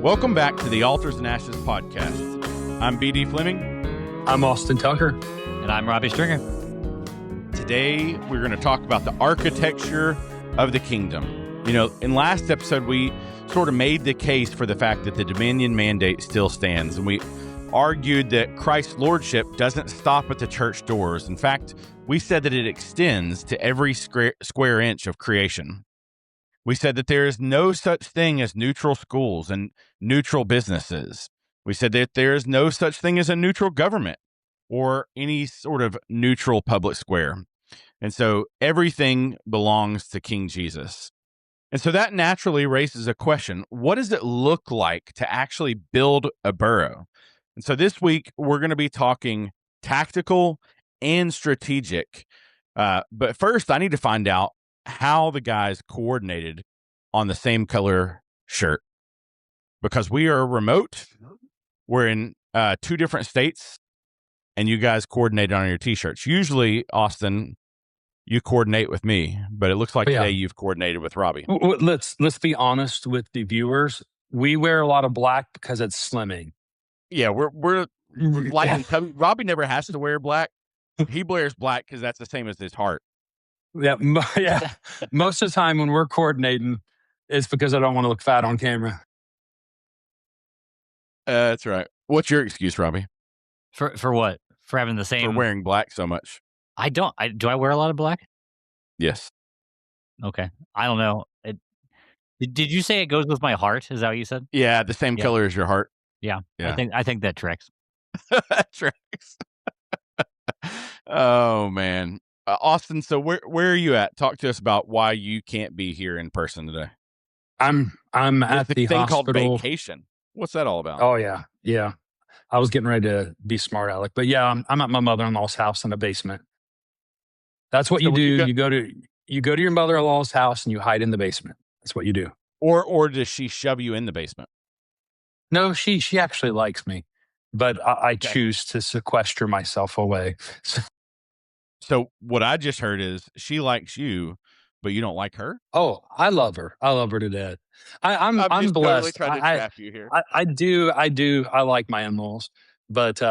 Welcome back to the Altars and Ashes podcast. I'm BD Fleming. I'm Austin Tucker. And I'm Robbie Stringer. Today, we're going to talk about the architecture of the kingdom. You know, in last episode, we sort of made the case for the fact that the dominion mandate still stands. And we argued that Christ's lordship doesn't stop at the church doors. In fact, we said that it extends to every square inch of creation. We said that there is no such thing as neutral schools and neutral businesses. We said that there is no such thing as a neutral government or any sort of neutral public square. And so everything belongs to King Jesus. And so that naturally raises a question. What does it look like to actually build a borough? And so this week, we're going to be talking tactical and strategic. But first, I need to find out how the guys coordinated on the same color shirt, because we are remote. We're in two different states, and you guys coordinated on your t-shirts. Usually, Austin, you coordinate with me, but it looks like today you've coordinated with Robbie. Let's be honest with the viewers. We wear a lot of black because it's slimming. Yeah, we're like Robbie never has to wear black. He wears black because that's the same as his heart. Yeah. Most of the time when we're coordinating, it's because I don't want to look fat on camera. That's right. What's your excuse, Robbie? For what? For having the same? For wearing black so much. I don't. Do I wear a lot of black? Yes. Okay. I don't know. Did you say it goes with my heart? Is that what you said? Yeah, the same color as your heart. Yeah. I think that tracks. That tracks. Oh man. Austin, so where are you at? Talk to us about why you can't be here in person today. I'm at the thing hospital. Called vacation. What's that all about? Oh yeah. I was getting ready to be smart aleck, but yeah, I'm at my mother-in-law's house in the basement. That's what you do. You go to your mother-in-law's house and you hide in the basement. That's what you do. Or does she shove you in the basement? No, she actually likes me, but I choose to sequester myself away. So what I just heard is she likes you, but you don't like her? Oh, I love her. I love her to death. I'm just blessed. Totally trying to trap you here. I do. I like my in-laws, but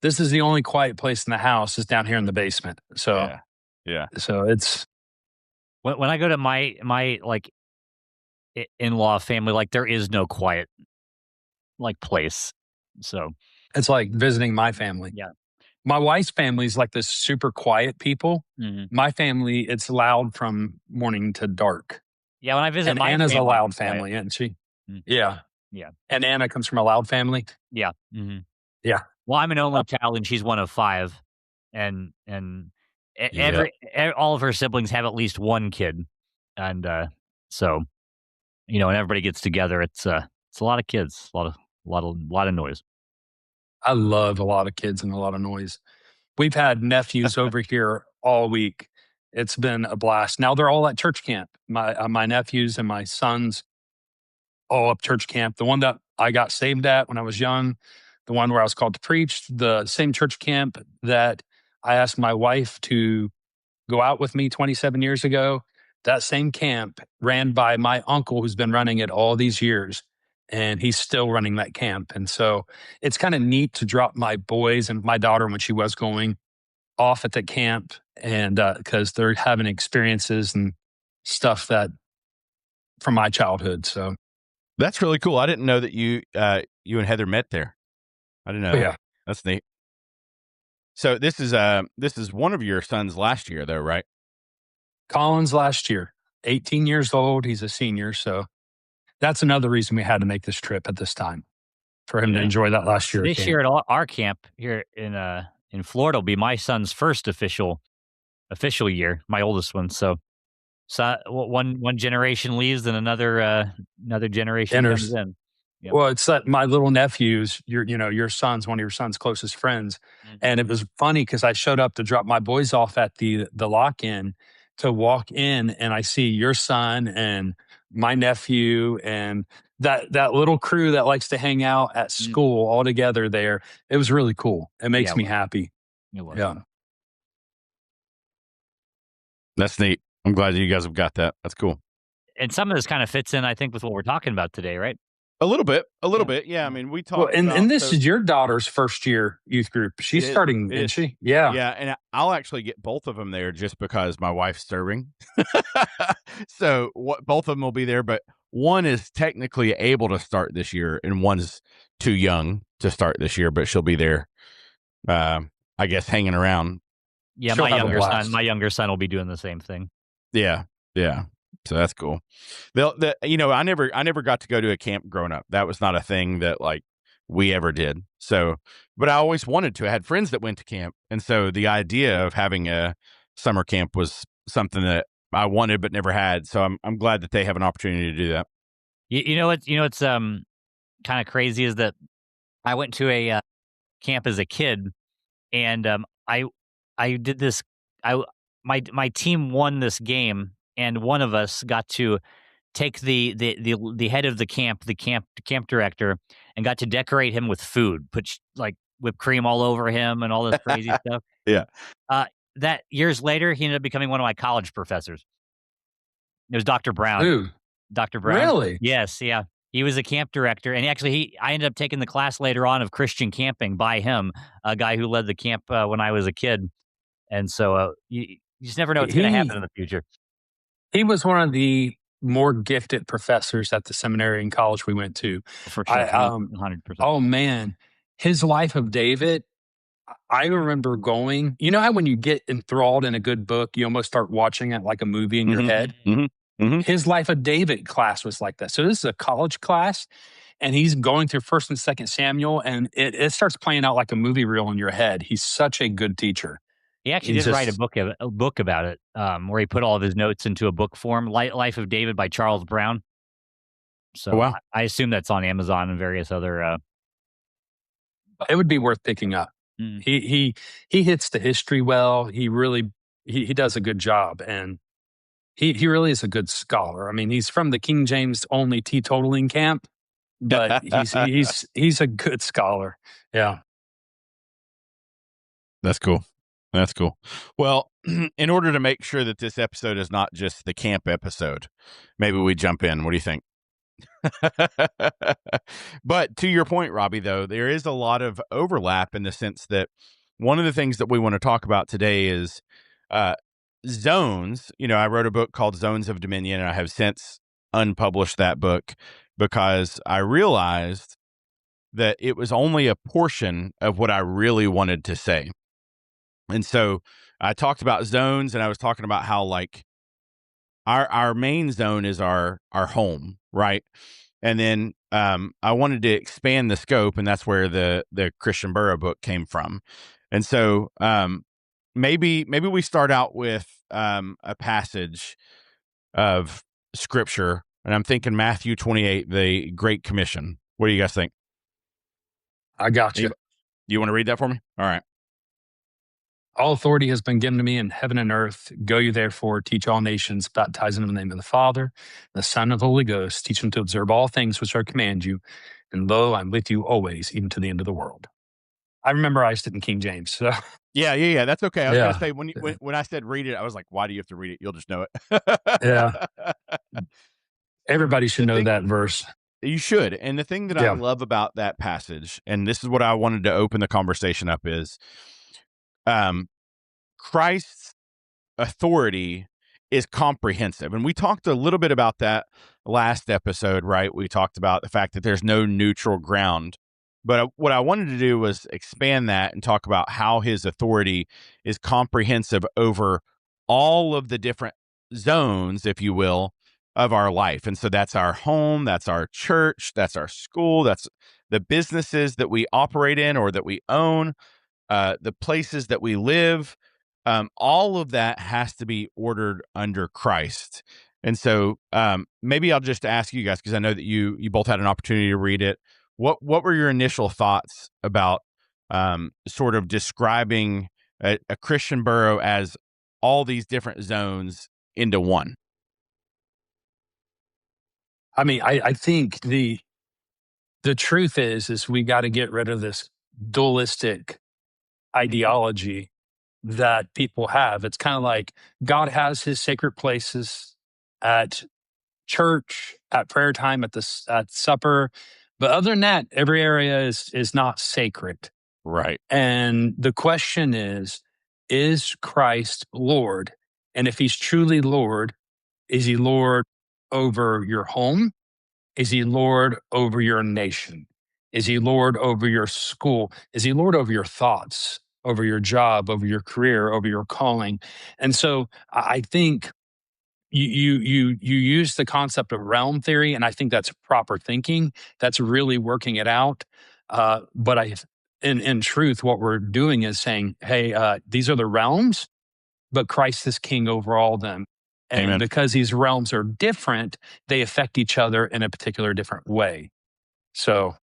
this is the only quiet place in the house is down here in the basement. So yeah. So it's when I go to my like in-law family, like there is no quiet like place. So it's like visiting my family. Yeah. My wife's family is like this super quiet people. Mm-hmm. My family, it's loud from morning to dark. Yeah, when I visit my Anna's family, a loud family, isn't she? Mm-hmm. Yeah. And Anna comes from a loud family. Yeah. Mm-hmm. Yeah. Well, I'm an only child, and she's one of 5, and all of her siblings have at least one kid, and so and everybody gets together. It's a lot of kids, a lot of noise. I love a lot of kids and a lot of noise. We've had nephews over here all week. It's been a blast. Now they're all at church camp. My nephews and my sons all up church camp. The one that I got saved at when I was young, the one where I was called to preach, the same church camp that I asked my wife to go out with me 27 years ago. That same camp ran by my uncle who's been running it all these years. And he's still running that camp. And so it's kind of neat to drop my boys and my daughter when she was going off at the camp, and because they're having experiences and stuff that from my childhood. So that's really cool. I didn't know that you and Heather met there. I didn't know. Yeah. That's neat. So this is one of your sons last year though, right? Colin's last year, 18 years old. He's a senior. So that's another reason we had to make this trip at this time, for him to enjoy that last year. This year at our camp here in Florida will be my son's first official year, my oldest one. So one generation leaves and another generation comes in. Yep. Well, it's that my little nephew's, your son's one of your son's closest friends. Mm-hmm. And it was funny because I showed up to drop my boys off at the lock-in to walk in, and I see your son and my nephew and that little crew that likes to hang out at school all together there. It was really cool. It makes me happy. It was. Yeah. That's neat. I'm glad that you guys have got that. That's cool. And some of this kind of fits in, I think, with what we're talking about today, right? A little bit. Yeah. Yeah. I mean, we Well, talked and about this is your daughter's first year youth group. it She's is. starting, It isn't is. she? Yeah. Yeah, and I'll actually get both of them there just because my wife's serving. So both of them will be there, but one is technically able to start this year, and one's too young to start this year, but she'll be there. I guess hanging around. Yeah, She'll have a blast. my younger son will be doing the same thing. Yeah, yeah. So that's cool. I never got to go to a camp growing up. That was not a thing that like we ever did. So, but I always wanted to. I had friends that went to camp, and so the idea of having a summer camp was something that I wanted but never had. So I'm glad that they have an opportunity to do that. What's kind of crazy is that I went to a camp as a kid, and I did this. I my team won this game, and one of us got to take the head of the camp director, and got to decorate him with food, put like whipped cream all over him and all this crazy stuff. Yeah. Uh, that years later, he ended up becoming one of my college professors. It was Dr. Brown. Ooh, Dr. Brown. really? Yes, yeah. He was a camp director, and I ended up taking the class later on of Christian camping by him, a guy who led the camp when I was a kid. And so you just never know what's going to happen in He the future. he was one of the more gifted professors at the seminary and college we went to. For I sure, 100%. Oh man, his Life of David. I remember going. You know how when you get enthralled in a good book, you almost start watching it like a movie in your head. His Life of David class was like that. So this is a college class, and he's going through First and Second Samuel, and it starts playing out like a movie reel in your head. He's such a good teacher. He actually He's did write just a book about it, where he put all of his notes into a book form, Life of David by Charles Brown. Oh, So wow. I assume that's on Amazon and various other. it would be worth picking up. Mm. He hits the history well. He really he does a good job, and he really is a good scholar. I mean, he's from the King James only teetotaling camp, but he's a good scholar. Yeah. That's cool. That's cool. Well, in order to make sure that this episode is not just the camp episode, maybe we jump in. What do you think? But to your point, Robbie, though, there is a lot of overlap in the sense that one of the things that we want to talk about today is uh, zones. I wrote a book called Zones of Dominion, and I have since unpublished that book because I realized that it was only a portion of what I really wanted to say. And so I talked about zones, and I was talking about how like our main zone is our home, right? And then I wanted to expand the scope, and that's where the Christian Burrow book came from. And so maybe we start out with a passage of scripture, and I'm thinking Matthew 28, the Great Commission. What do you guys think? I got you. You want to read that for me? All right. All authority has been given to me in heaven and earth. Go you therefore, teach all nations, baptizing in the name of the Father, the Son, and the Holy Ghost. Teach them to observe all things which I command you. And lo, I'm with you always, even to the end of the world. I memorized it in King James. So. Yeah. That's okay. I was Yeah. gonna say when I said read it, I was like, why do you have to read it? You'll just know it. Yeah. Everybody should know that verse. You should. And the thing that I love about that passage, and this is what I wanted to open the conversation up, is Christ's authority is comprehensive. And we talked a little bit about that last episode, right? We talked about the fact that there's no neutral ground. But what I wanted to do was expand that and talk about how his authority is comprehensive over all of the different zones, if you will, of our life. And so that's our home, that's our church, that's our school, that's the businesses that we operate in or that we own, the places that we live. All of that has to be ordered under Christ. And so maybe I'll just ask you guys, because I know that you both had an opportunity to read it. What were your initial thoughts about sort of describing a Christian Burrow as all these different zones into one? I mean, I think the truth is we got to get rid of this dualistic ideology that people have. It's kind of like God has his sacred places at church, at prayer time, at supper. But other than that, every area is not sacred. Right. And the question is Christ Lord? And if he's truly Lord, is he Lord over your home? Is he Lord over your nation? Is he Lord over your school? Is he Lord over your thoughts, over your job, over your career, over your calling? And so I think you use the concept of realm theory, and I think that's proper thinking. That's really working it out. But in truth, what we're doing is saying, hey, these are the realms, but Christ is king over all of them. And Amen. because these realms are different, they affect each other in a particular different way. So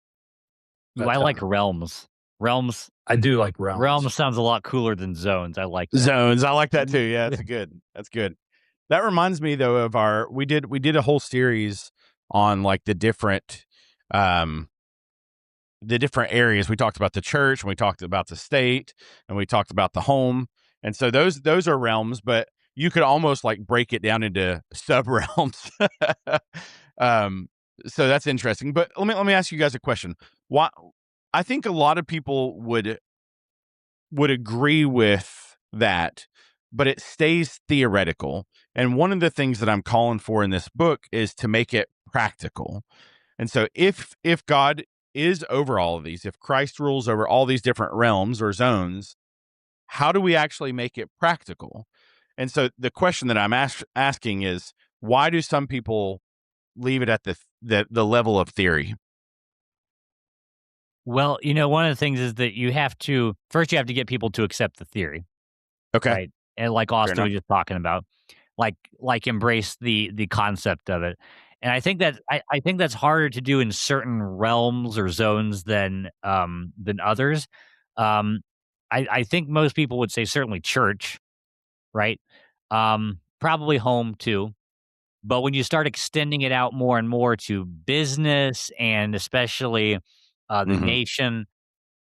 Ooh, I that's like realms. Realms I do like realms. realms sounds a lot cooler than zones. I like that. Zones. I like that too. Yeah, that's good. That's good. That reminds me though of we did a whole series on like the different areas. We talked about the church, and we talked about the state, and we talked about the home. And so those are realms, but you could almost like break it down into sub realms. So that's interesting. But let me ask you guys a question. Why I think a lot of people would agree with that, but it stays theoretical. And one of the things that I'm calling for in this book is to make it practical. And so if God is over all of these, if Christ rules over all these different realms or zones, how do we actually make it practical? And so the question that I'm asking is, why do some people leave it at the level of theory? Well, one of the things is that you have to get people to accept the theory, Okay. right? And like Fair Austin enough. was just talking about, like embrace the concept of it. And I think that I think that's harder to do in certain realms or zones than others. Um, I think most people would say certainly church, right? Probably home too. But when you start extending it out more and more to business and especially the Mm-hmm. nation,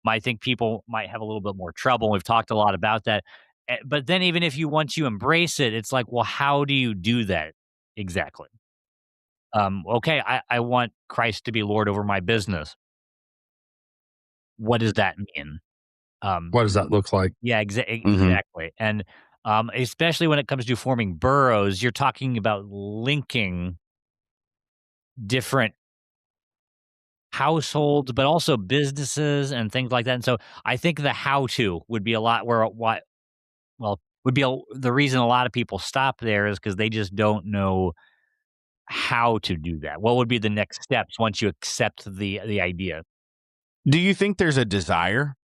I think people might have a little bit more trouble. We've talked a lot about that. But then even if once you embrace it, it's like, well, how do you do that exactly? Okay, I want Christ to be Lord over my business. What does that mean? Um, What does that look like? yeah, Mm-hmm. exactly. And especially when it comes to forming boroughs, you're talking about linking different households, but also businesses and things like that. And so I think the how to would be a lot where what would be the reason a lot of people stop there is because they just don't know how to do that. What would be the next steps once you accept the idea? Do you think there's a desire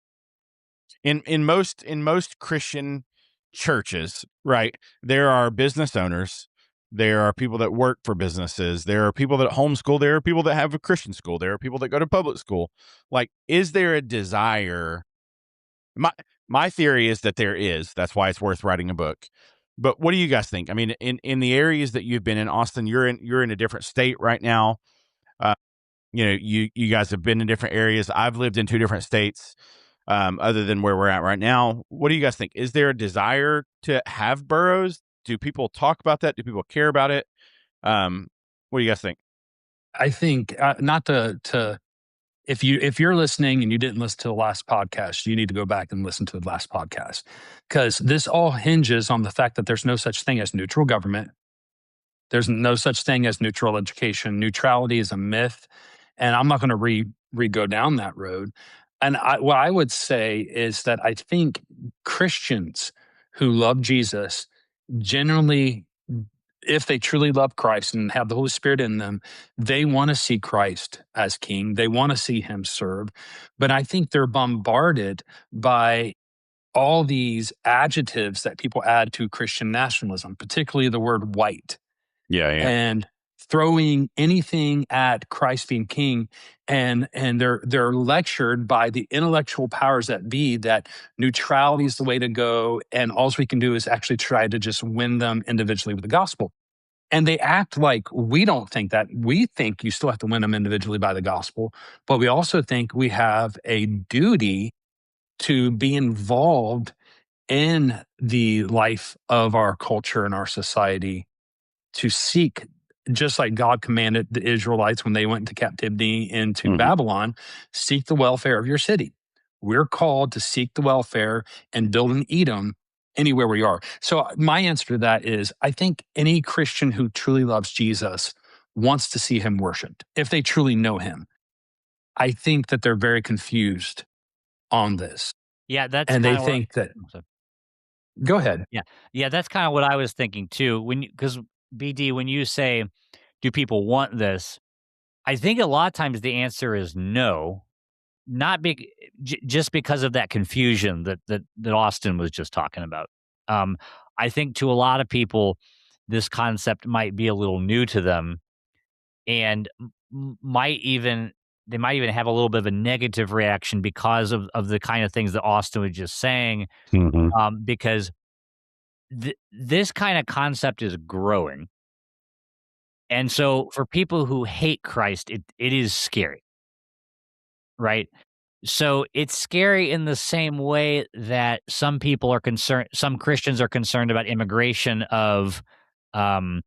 in most Christian churches, right? There are business owners, there are people that work for businesses, there are people that homeschool, there are people that have a Christian school, there are people that go to public school. Like, is there a desire? My theory is that there is. That's why it's worth writing a book. But what do you guys think? I mean, in the areas that you've been in, Austin, you're in a different state right now. Uh, you guys have been in different areas. I've lived in two different states, other than where we're at right now. What do you guys think? Is there a desire to have boroughs? Do people talk about that? Do people care about it? What do you guys think? I think not to if you're listening and you didn't listen to the last podcast, you need to go back and listen to the last podcast because this all hinges on the fact that there's no such thing as neutral government. There's no such thing as neutral education. Neutrality is a myth, and I'm not going to re go down that road. And what I would say is that I think Christians who love Jesus generally, if they truly love Christ and have the Holy Spirit in them, they want to see Christ as king. They want to see him serve. But I think they're bombarded by all these adjectives that people add to Christian nationalism, particularly the word white, Yeah. and throwing anything at Christ being king, and they're lectured by the intellectual powers that be that neutrality is the way to go, and all we can do is actually try to just win them individually with the gospel. And they act like we don't think that. We think you still have to win them individually by the gospel, but we also think we have a duty to be involved in the life of our culture and our society to seek just like God commanded the Israelites when they went into captivity into Mhm. Babylon, seek the welfare of your city. We're called to seek the welfare and build an Edom anywhere we are. So my answer to that is I think any Christian who truly loves Jesus wants to see him worshiped if they truly know him. I think that they're very confused on this. Yeah, that's And they kind of what. think that, go ahead. Yeah, yeah, that's kind of what I was thinking too. Because BD, when you say, "Do people want this?" I think a lot of times the answer is no, not big, just because of that confusion that Austin was just talking about. Um, I think to a lot of people, this concept might be a little new to them, and might even they might even have a little bit of a negative reaction because of the kind of things that Austin was just saying. Mhm. Because this kind of concept is growing. And so for people who hate Christ, it is scary, right? So it's scary in the same way that some people are concerned, some Christians are concerned about immigration of, um,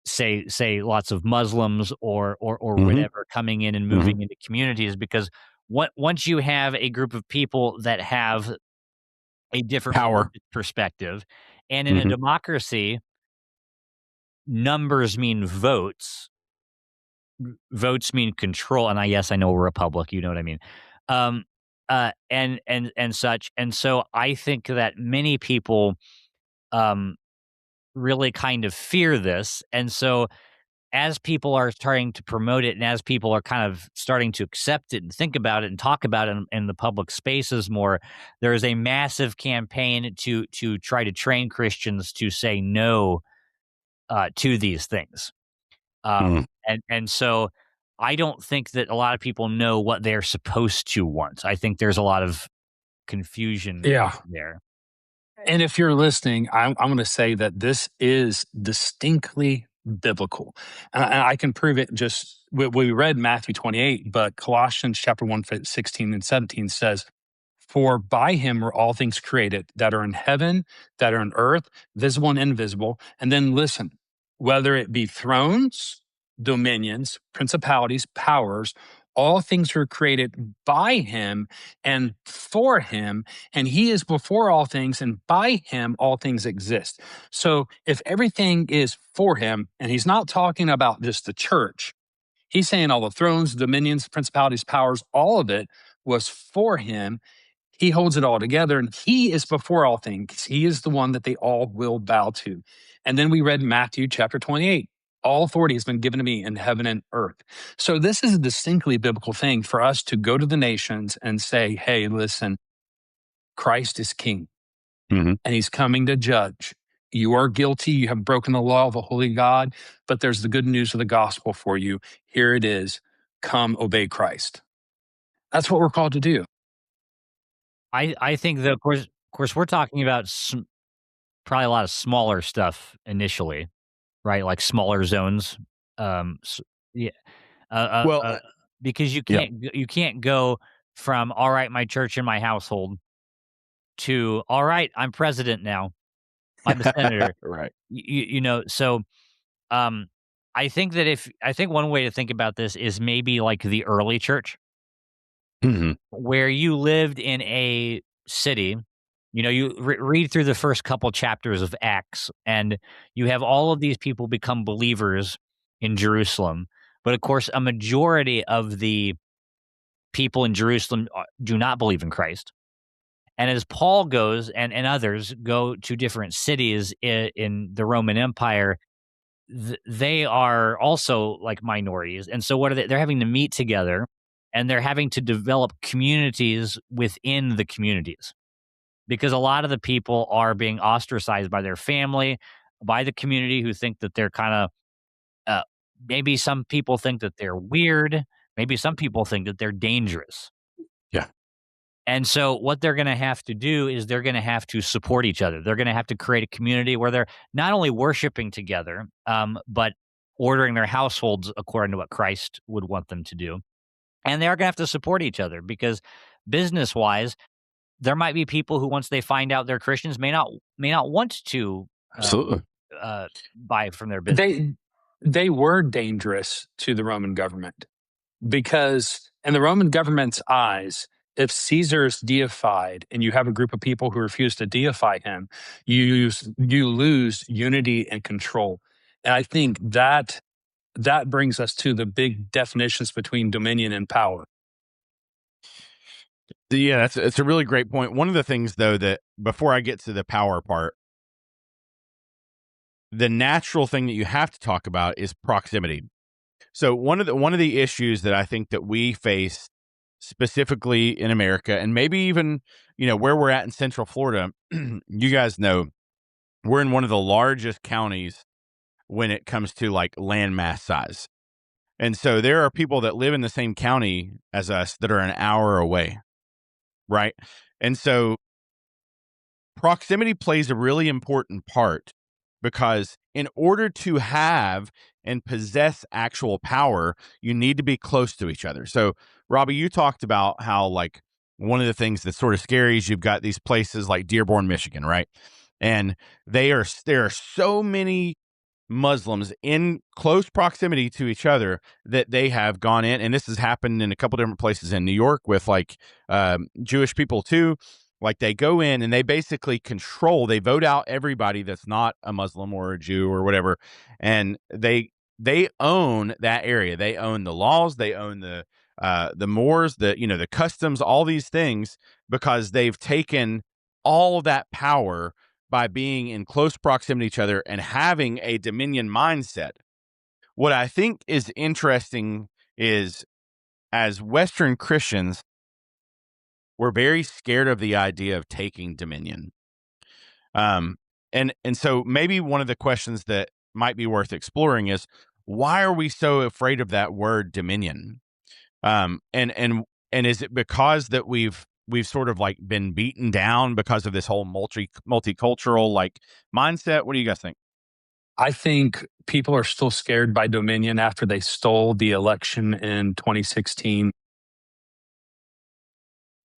say lots of Muslims or Mhm. whatever coming in and Mhm. moving into communities because once you have a group of people that have a different Power. religious perspective, and in a Mhm. democracy, numbers mean votes. Votes mean control, and I know we're a republic, you know what I mean. Um, and such, and so I think that many people, um, really kind of fear this, and so as people are starting to promote it, and as people are kind of starting to accept it and think about it and talk about it in the public spaces more, there is a massive campaign to try to train Christians to say no to these things. Mm. And so I don't think that a lot of people know what they're supposed to want. I think there's a lot of confusion Yeah. there. And if you're listening, I'm going to say that this is distinctly biblical. And I can prove it just, we read Matthew 28, but Colossians chapter 1, 16 and 17 says, for by him were all things created that are in heaven, that are on earth, visible and invisible. And then listen, whether it be thrones, dominions, principalities, powers, all things were created by him and for him, and he is before all things, and by him all things exist. So if everything is for him, and he's not talking about just the church, he's saying all the thrones, dominions, principalities, powers, all of it was for him. He holds it all together, and he is before all things. He is the one that they all will bow to. And then we read Matthew chapter 28. All authority has been given to me in heaven and earth. So this is a distinctly biblical thing for us to go to the nations and say, hey, listen, Christ is king Mhm. and he's coming to judge. You are guilty. You have broken the law of a holy God, but there's the good news of the gospel for you. Here it is. Come obey Christ. That's what we're called to do. I think that of course we're talking about probably a lot of smaller stuff initially, right? Like smaller zones. Yeah, uh, uh, Well, uh, because yeah. you can't go from all right, my church and my household to all right, I'm president now. I'm a senator. Right. So Um, I think one way to think about this is maybe like the early church, Mhm. where you lived in a city. You read through the first couple chapters of Acts, and you have all of these people become believers in Jerusalem. But of course, a majority of the people in Jerusalem do not believe in Christ. And as Paul goes and others go to different cities in the Roman Empire, they are also like minorities. And so what are they? They're having to meet together and they're having to develop communities within the communities because a lot of the people are being ostracized by their family, by the community who think that they're kind of, uh, maybe some people think that they're weird. Maybe some people think that they're dangerous. Yeah. And so what they're going to have to do is they're going to have to support each other. They're going to have to create a community where they're not only worshiping together, but ordering their households according to what Christ would want them to do. And they are going to have to support each other because business wise, there might be people who once they find out they're Christians may not want to uh, Absolutely. buy from their business. They they were dangerous to the Roman government because, in the Roman government's eyes, if Caesar's deified and you have a group of people who refuse to deify him, you lose unity and control. And I think that brings us to the big definitions between dominion and power. Yeah, it's a really great point. One of the things, though, that before I get to the power part, the natural thing that you have to talk about is proximity. So one of the issues that I think that we face specifically in America, and maybe even where we're at in Central Florida, you guys know we're in one of the largest counties when it comes to like land mass size, and so there are people that live in the same county as us that are an hour away, right? And so proximity plays a really important part because in order to have and possess actual power, you need to be close to each other. So, Robbie, you talked about how, like, one of the things that's sort of scary is you've got these places like Dearborn, Michigan, right? And there are so many Muslims in close proximity to each other that they have gone in, and this has happened in a couple different places in New York with like Jewish people too. Like they go in and they basically control. They vote out everybody that's not a Muslim or a Jew or whatever, and they own that area. They own the laws. They own the mores, the customs, all these things because they've taken all of that power by being in close proximity to each other and having a dominion mindset. What I think is interesting is as Western Christians, we're very scared of the idea of taking dominion. And so maybe one of the questions that might be worth exploring is why are we so afraid of that word dominion? And is it because that we've sort of like been beaten down because of this whole multicultural like mindset? What do you guys think? I think people are still scared by dominion after they stole the election in 2016.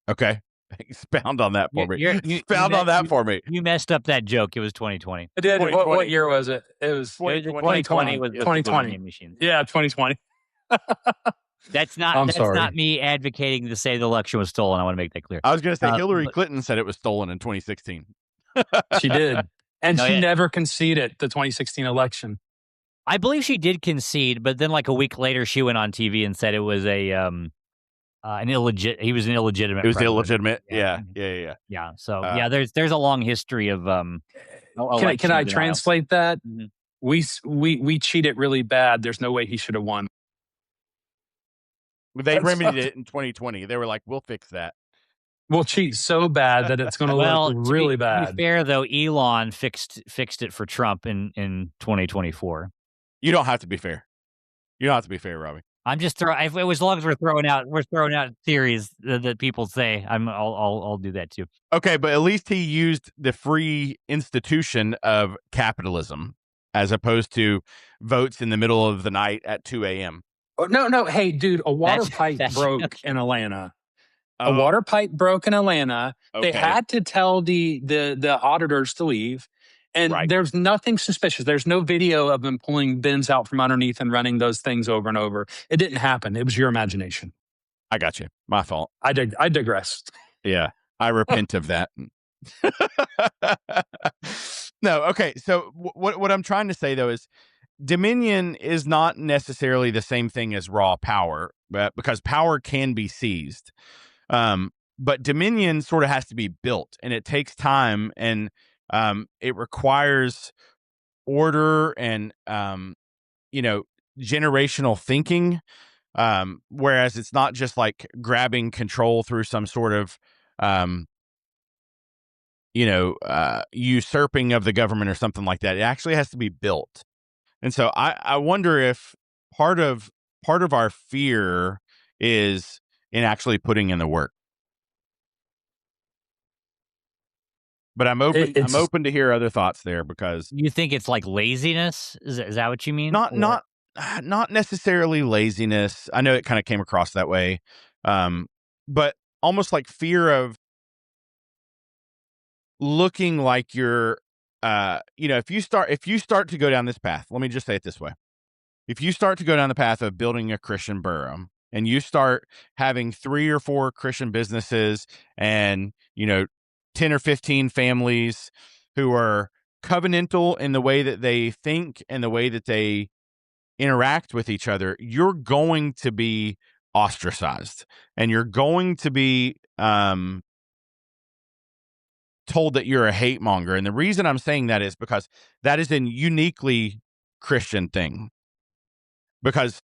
Okay. Expound on that for me. Expound on that for me. You messed up that joke. It was 2020. I did. What year was it? It was 2020 was the 2020. dominion machine. Yeah, 2020. That's not me advocating to say the election was stolen. I want to make that clear. I was going to say Hillary Clinton said it was stolen in 2016. She did. And she never conceded the 2016 election. I believe she did concede, but then like a week later, she went on TV and said it was he was an illegitimate. It was president. illegitimate. Yeah. Yeah. So there's a long history of Can I translate that? Mm-hmm. We cheated really bad. There's no way he should have won. They remedied it in 2020. They were like, we'll fix that. We'll cheat so bad that it's going to look really bad. To be fair, though, Elon fixed it for Trump in 2024. You don't have to be fair. You don't have to be fair, Robbie. I'm just as long as we're throwing out theories that people say, I'll do that too. Okay, but at least he used the free institution of capitalism as opposed to votes in the middle of the night at 2 a.m. Oh, no. Hey, dude, a water pipe broke in Atlanta. A water pipe broke in Atlanta. Okay. They had to tell the auditors to leave. And there's nothing suspicious. There's no video of them pulling bins out from underneath and running those things over and over. It didn't happen. It was your imagination. I got you. My fault. I digress. Yeah. I repent of that. No. Okay. So what I'm trying to say, though, is dominion is not necessarily the same thing as raw power, because power can be seized. But dominion sort of has to be built, and it takes time, and it requires order and generational thinking. Whereas it's not just like grabbing control through some sort of usurping of the government or something like that. It actually has to be built. And so I wonder if part of our fear is in actually putting in the work. But I'm open to hear other thoughts there, because you think it's like laziness. Is that what you mean? Not necessarily laziness. I know it kind of came across that way, but almost like fear of looking like you're, if you start to go down this path. Let me just say it this way: if you start to go down the path of building a Christian borough and you start having 3 or 4 Christian businesses and, 10 or 15 families who are covenantal in the way that they think and the way that they interact with each other, you're going to be ostracized and you're going to be told that you're a hate monger. And the reason I'm saying that is because that is a uniquely Christian thing. Because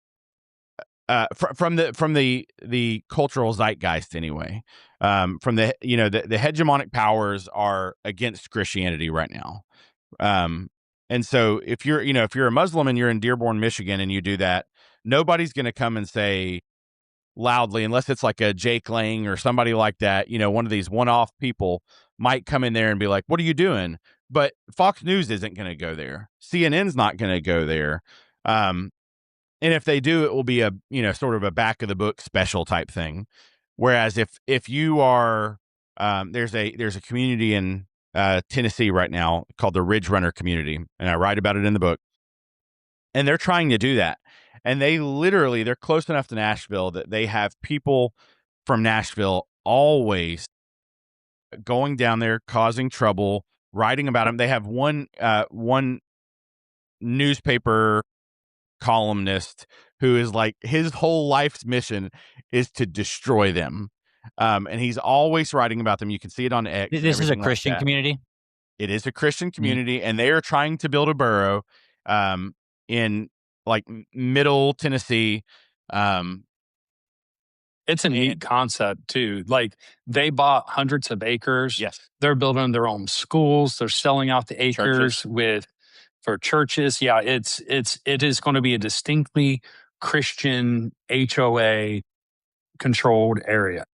from the cultural zeitgeist anyway, from the hegemonic powers are against Christianity right now. And so if you're a Muslim and you're in Dearborn, Michigan, and you do that, nobody's going to come and say loudly, unless it's like a Jake Lang or somebody like that, one of these one-off people might come in there and be like, what are you doing? But Fox News isn't going to go there. CNN's not going to go there. And if they do, it will be a, sort of a back of the book special type thing. Whereas if you are, there's a community in Tennessee right now called the Ridge Runner community, and I write about it in the book. And they're trying to do that. And they're close enough to Nashville that they have people from Nashville always going down there, causing trouble, writing about them. They have one newspaper columnist who is like, his whole life's mission is to destroy them. And he's always writing about them. You can see it on X. This is a Christian community? It is a Christian community, and they are trying to build a borough in like middle Tennessee. It's a neat concept too. Like, they bought hundreds of acres. Yes. They're building their own schools. They're selling out the acres for churches. Yeah, it is going to be a distinctly Christian HOA controlled area.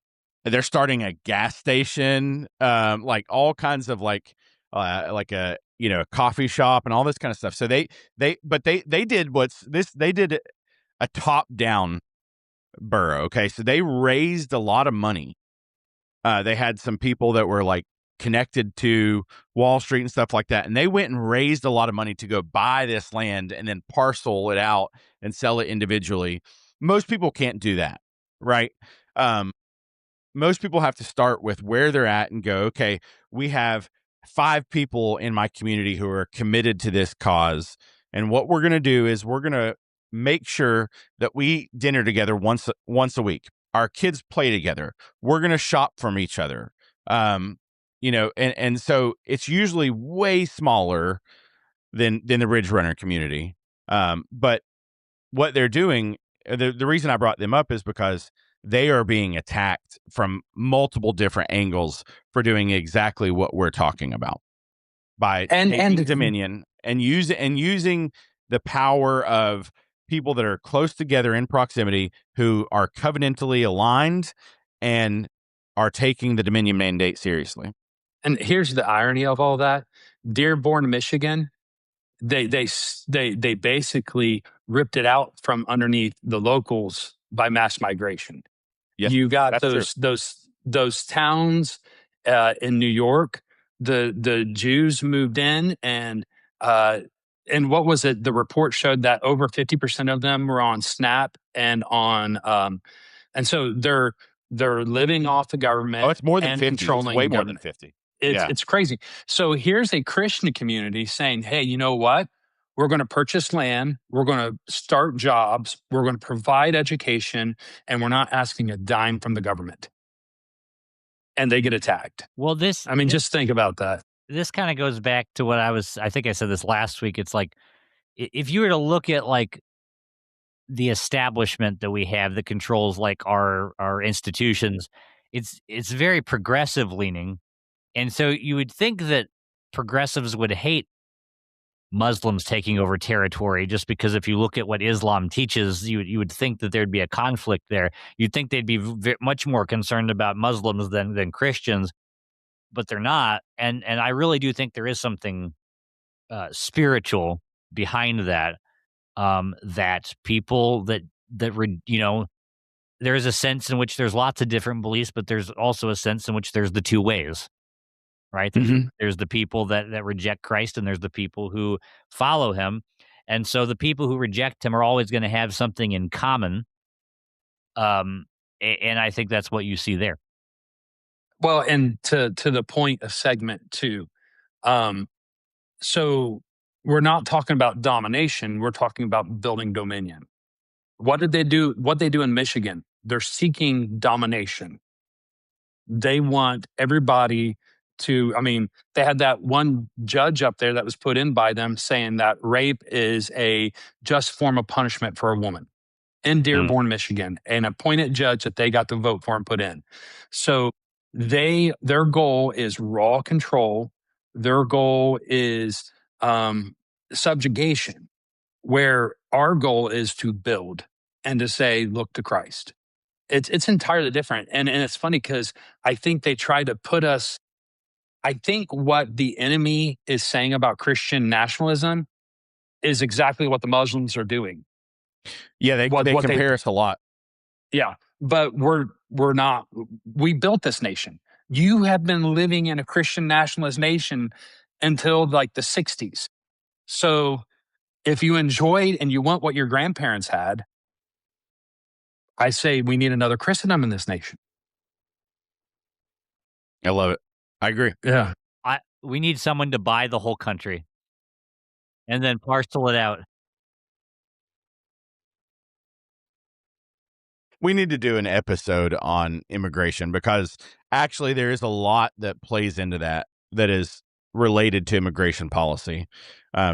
They're starting a gas station, like all kinds of like a coffee shop and all this kind of stuff. So they did a top down borough. Okay, so they raised a lot of money. They had some people that were like connected to Wall Street and stuff like that, and they went and raised a lot of money to go buy this land and then parcel it out and sell it individually. Most people can't do that, right? Most people have to start with where they're at and go, okay, we have 5 people in my community who are committed to this cause. And what we're going to do is we're going to make sure that we eat dinner together once a week. Our kids play together. We're going to shop from each other. And so it's usually way smaller than the Ridge Runner community. But what they're doing, the reason I brought them up is because they are being attacked from multiple different angles for doing exactly what we're talking about by taking dominion and using the power of people that are close together in proximity who are covenantally aligned and are taking the dominion mandate seriously. And here's the irony of all that: Dearborn, Michigan, they basically ripped it out from underneath the locals by mass migration. Yes, you got those towns in New York. The Jews moved in, and what was it? The report showed that over 50% of them were on SNAP and on, and so they're living off the government. Oh, it's more than and 50. Controlling it's way more government. than 50. It's crazy. So here's a Christian community saying, hey, you know what? We're going to purchase land. We're going to start jobs. We're going to provide education, and we're not asking a dime from the government. And they get attacked. Well, just think about that. This kind of goes back to what I think I said this last week. It's like, if you were to look at like the establishment that we have that controls like our institutions, it's very progressive leaning. And so you would think that progressives would hate Muslims taking over territory, just because if you look at what Islam teaches, you would think that there'd be a conflict there. You'd think they'd be much more concerned about Muslims than Christians, but they're not. And I really do think there is something spiritual behind that. That people there is a sense in which there's lots of different beliefs, but there's also a sense in which there's the two ways. Right? There's the people that reject Christ, and there's the people who follow him. And so the people who reject him are always going to have something in common. And I think that's what you see there. Well, and to the point of segment two, um, so we're not talking about domination. We're talking about building dominion. What did they do? What they do in Michigan? They're seeking domination. They want everybody to, I mean, they had that one judge up there that was put in by them saying that rape is a just form of punishment for a woman in Dearborn, Michigan, an appointed judge that they got to vote for and put in. So their goal is raw control. Their goal is subjugation, where our goal is to build and to say, look to Christ. It's entirely different. And it's funny because I think they try to put us, I think what the enemy is saying about Christian nationalism is exactly what the Muslims are doing. Yeah, they compare us a lot. Yeah, but we're not. We built this nation. You have been living in a Christian nationalist nation until like the 60s. So if you enjoyed and you want what your grandparents had, I say we need another Christendom in this nation. I love it. I agree. Yeah. We need someone to buy the whole country and then parcel it out. We need to do an episode on immigration because actually there is a lot that plays into that is related to immigration policy.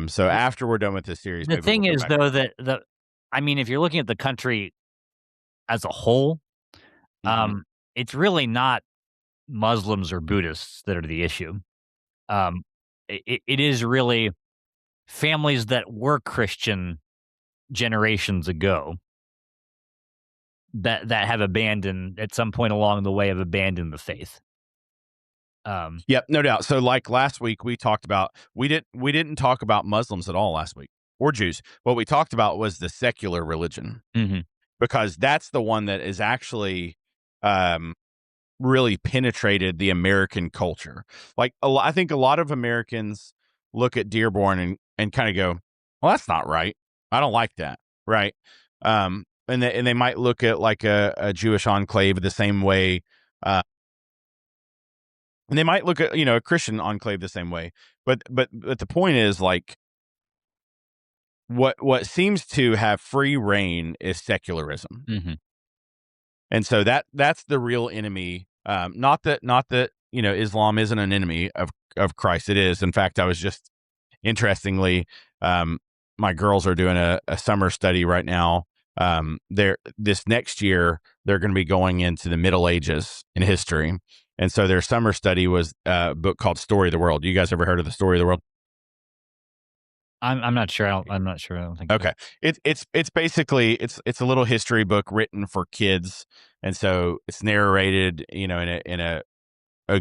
So after we're done with this series, The thing is, though, that I mean, if you're looking at the country as a whole, it's really not Muslims or Buddhists that are the issue. It is really families that were Christian generations ago that have abandoned at some point along the way have abandoned the faith. Yep, no doubt. So like last week we talked about we didn't talk about Muslims at all last week or Jews. What we talked about was the secular religion because that's the one that is actually really penetrated the American culture. Like I think a lot of Americans look at Dearborn and kind of go, "Well, that's not right. I don't like that." Right? And they might look at like a Jewish enclave the same way. And they might look at, a Christian enclave the same way. But the point is like what seems to have free reign is secularism. And so that's the real enemy. Not that Islam isn't an enemy of Christ. It is. In fact, I was just interestingly, my girls are doing a summer study right now. This next year they're going to be going into the Middle Ages in history, and so their summer study was a book called Story of the World. You guys ever heard of the Story of the World? I'm not sure. I'm not sure. I don't think. Okay. So. It's basically it's a little history book written for kids, and so it's narrated, in a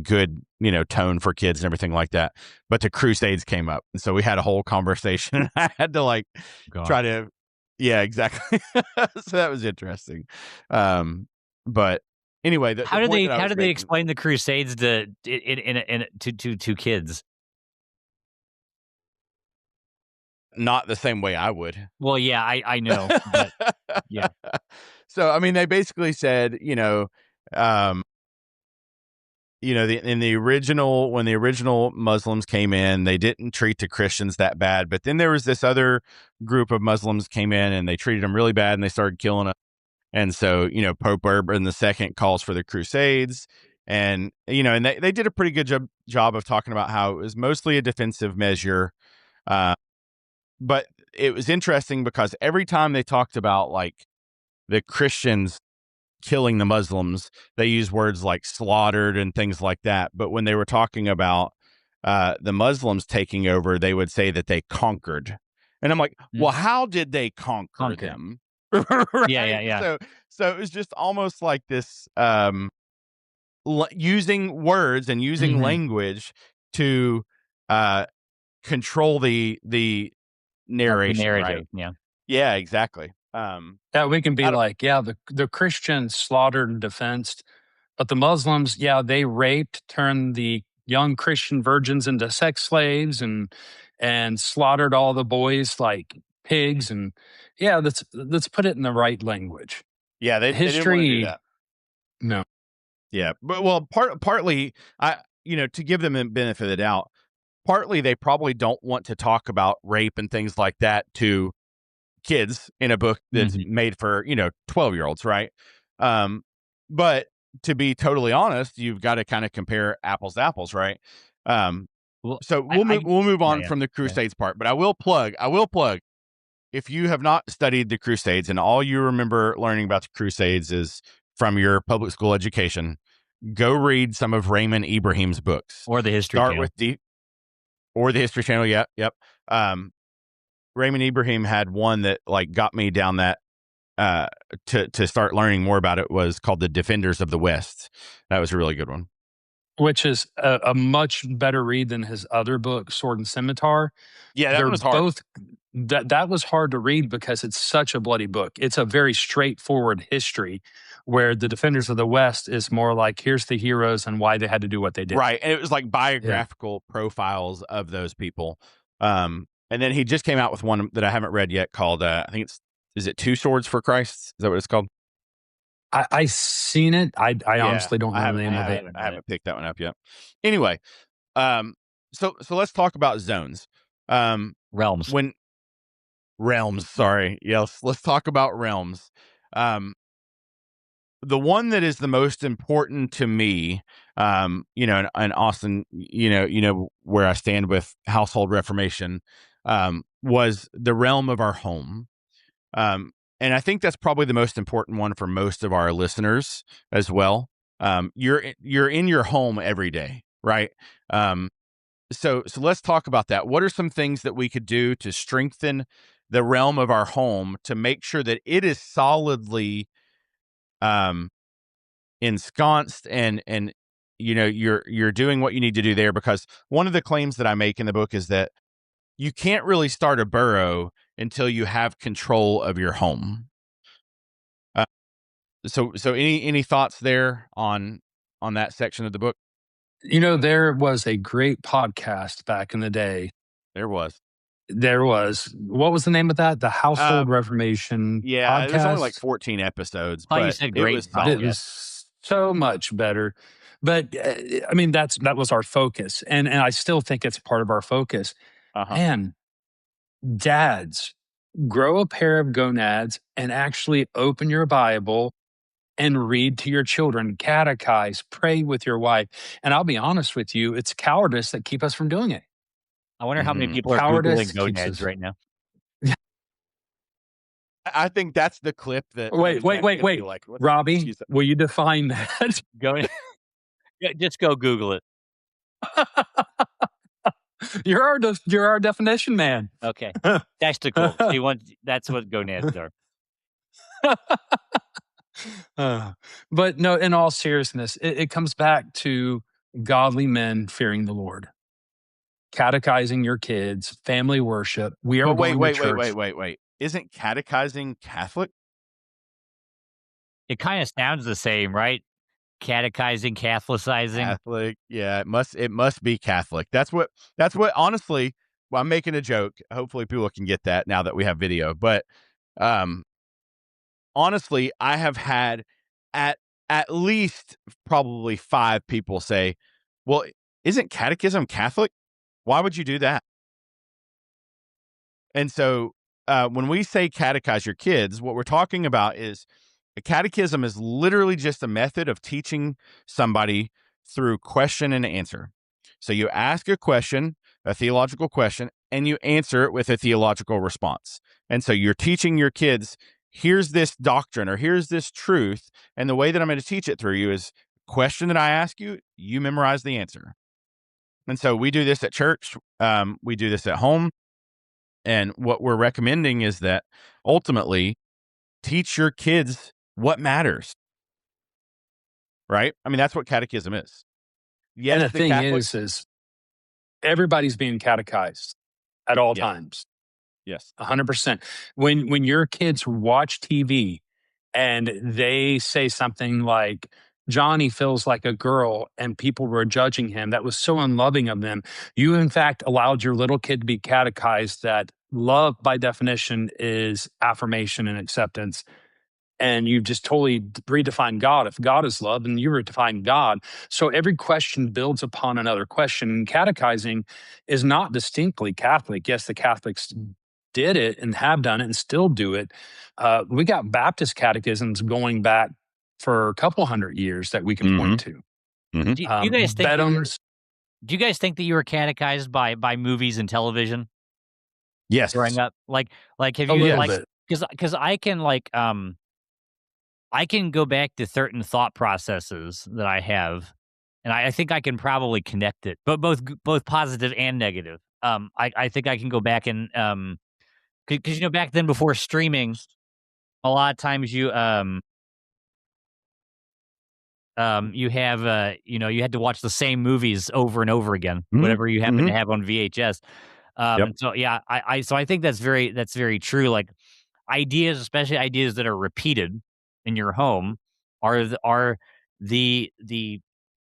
good, tone for kids and everything like that. But the Crusades came up, and so we had a whole conversation. And I had to try to, yeah, exactly. So that was interesting. But anyway, how do they explain the Crusades to kids? Not the same way I would. Well, yeah, I know. But, yeah. So, I mean, they basically said, when the original Muslims came in, they didn't treat the Christians that bad. But then there was this other group of Muslims came in and they treated them really bad and they started killing them. And so, Pope Urban II calls for the Crusades. And, and they did a pretty good job of talking about how it was mostly a defensive measure. But it was interesting because every time they talked about like the Christians killing the Muslims, they use words like slaughtered and things like that. But when they were talking about the Muslims taking over, they would say that they conquered. And I'm like, well, how did they conquer them? Right? Yeah. So it was just almost like this using words and using language to control the narration, narrative, right? Yeah, exactly. Yeah, we can be like, the Christians slaughtered and defensed, but the Muslims, they raped, turned the young Christian virgins into sex slaves and slaughtered all the boys. Like, pigs, and yeah, let's put it in the right language. Yeah, they didn't want to do History, that. no. Yeah, but well, partly, to give them the benefit of the doubt, partly they probably don't want to talk about rape and things like that to kids in a book that's Mhm. made for 12-year-olds, right? But to be totally honest, you've got to kind of compare apples to apples, right? Um, Well, so I we'll move yeah, on yeah, from the yeah. Crusades part, but I will plug if you have not studied the Crusades and all you remember learning about the Crusades is from your public school education, go read some of Raymond Ibrahim's books. Or the History Start Channel. with or the History Channel. Yep. Raymond Ibrahim had one that like got me down that to start learning more about it was called The Defenders of the West. That was a really good one. Which is a much better read than his other book, Sword and Scimitar. Yeah, that They're one was hard. both that was hard to read because it's such a bloody book. It's a very straightforward history, where the Defenders of the West is more like, here's the heroes and why they had to do what they did. Right. And it was like Yeah. biographical profiles of those people. And then he just came out with one that I haven't read yet called I think is it Two Swords for Christ? Is that what it's called? I seen it. I Yeah. honestly don't know the name of it. haven't I read haven't picked that one up yet. Anyway, so let's talk about zones. Realms. When realms, sorry. Yes, let's talk about realms. The one that is the most important to me, and Austin, where I stand with household reformation, was the realm of our home. And I think that's probably the most important one for most of our listeners as well. You're in your home every day, right? So let's talk about that. What are some things that we could do to strengthen the realm of our home to make sure that it is solidly um, ensconced and you're doing what you need to do there? Because one of the claims that I make in the book is that you can't really start a borough until you have control of your home. So any thoughts there on that section of the book? There was a great podcast back in the day. There was. There was, what was the name of that? The Household Reformation Yeah, it was only like podcast. 14 episodes, Oh, you but said it great was It solid. podcast. was so much better. But I mean, that was our focus. And I still think it's part of our focus. Uh-huh. Man, dads, grow a pair of gonads and actually open your Bible and read to your children, catechize, pray with your wife. And I'll be honest with you, it's cowardice that keep us from doing it. I wonder how many Mhm. people are Cowardice Googling keeps gonads us. right now. I think that's the clip that Wait. like, Robbie, excuse me. will you define that? Go, yeah, just go Google it. You're our definition man. Okay, testicles. That's what gonads are. But no, in all seriousness, it comes back to godly men fearing the Lord, catechizing your kids, family worship. We are But going to church. wait. Isn't catechizing Catholic? It kind of sounds the same, right? Catechizing, Catholicizing. Catholic. Yeah, it must be Catholic. That's what honestly, well, I'm making a joke. Hopefully people can get that now that we have video. But honestly, I have had at least probably 5 people say, "Well, isn't catechism Catholic? Why would you do that?" And so when we say catechize your kids, what we're talking about is a catechism is literally just a method of teaching somebody through question and answer. So you ask a question, a theological question, and you answer it with a theological response. And so you're teaching your kids, here's this doctrine or here's this truth. And the way that I'm going to teach it through you is question that I ask you, you memorize the answer. And so we do this at church. We do this at home. And what we're recommending is that ultimately teach your kids what matters. Right? I mean, that's what catechism is. Yes, And the the thing Catholic. is everybody's being catechized at all Yes. times. Yes. 100%. When your kids watch TV and they say something like, Johnny feels like a girl and people were judging him, that was so unloving of them. You, in fact, allowed your little kid to be catechized that love by definition is affirmation and acceptance. And you've just totally redefined God. If God is love, then you redefine God. So every question builds upon another question. And catechizing is not distinctly Catholic. Yes, the Catholics did it and have done it and still do it. We got Baptist catechisms going back for a couple hundred years that we can point to. Do you guys think that Bedhams. do you guys think that you were catechized by movies and television Yes. growing up? Like have A you little like bit. because I can go back to certain thought processes that I have, and I think I can probably connect it, but both positive and negative. I think I can go back and because back then before streaming, a lot of times you have you had to watch the same movies over and over again, Mhm. whatever you happen to Mhm. have on VHS. Yep. So yeah, I think that's very true. Like ideas, especially ideas that are repeated in your home, are the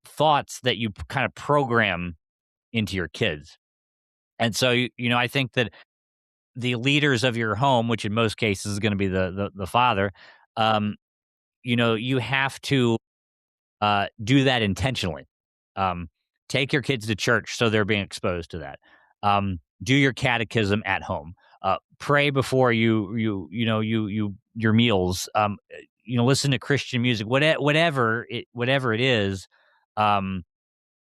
thoughts that you kind of program into your kids. And so I think that the leaders of your home, which in most cases is going to be the father, um, you have to do that intentionally. Um, take your kids to church so they're being exposed to that. Do your catechism at home. Pray before your meals. Listen to Christian music. Whatever it is. Um,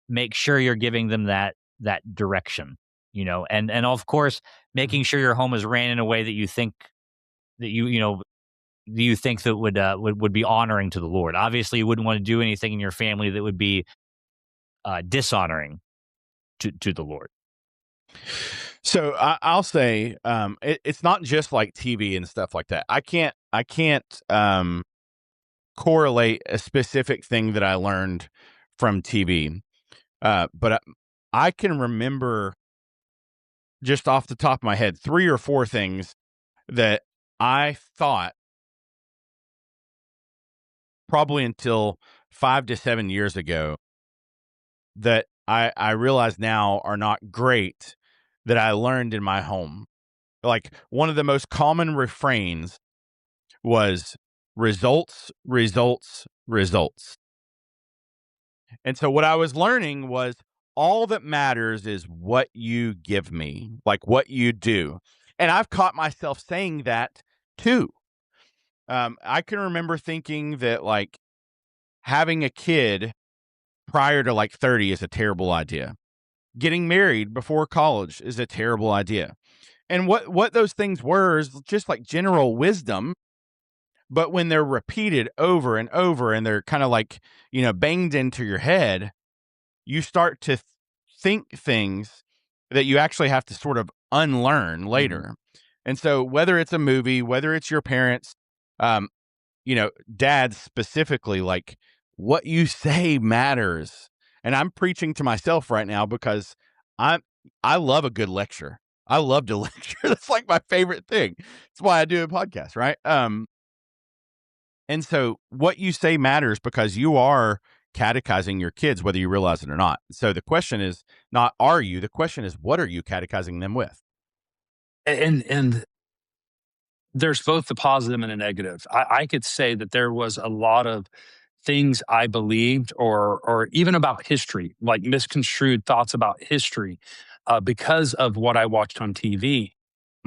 make sure you're giving them that direction. And of course, making sure your home is ran in a way that you think that you think that would be honoring to the Lord. Obviously, you wouldn't want to do anything in your family that would be dishonoring to the Lord. So I'll say it's not just like TV and stuff like that. I can't correlate a specific thing that I learned from TV, but I can remember just off the top of my head 3 or 4 things that I thought probably until 5 to 7 years ago that I realize now are not great that I learned in my home. Like one of the most common refrains was results, results, results. And so what I was learning was all that matters is what you give me, like what you do. And I've caught myself saying that too. I can remember thinking that like having a kid prior to like 30 is a terrible idea. Getting married before college is a terrible idea. And what those things were is just like general wisdom, but when they're repeated over and over and they're kind of like, banged into your head, you start to think things that you actually have to sort of unlearn later. And so whether it's a movie, whether it's your parents, um, dads specifically, like what you say matters. And I'm preaching to myself right now because I'm I love a good lecture. I love to lecture. That's like my favorite thing. That's why I do a podcast, right? And so what you say matters because you are catechizing your kids, whether you realize it or not. So the question is not are you, the question is what are you catechizing them with? And there's both the positive and a negative. I could say that there was a lot of things I believed, or even about history, like misconstrued thoughts about history, because of what I watched on TV.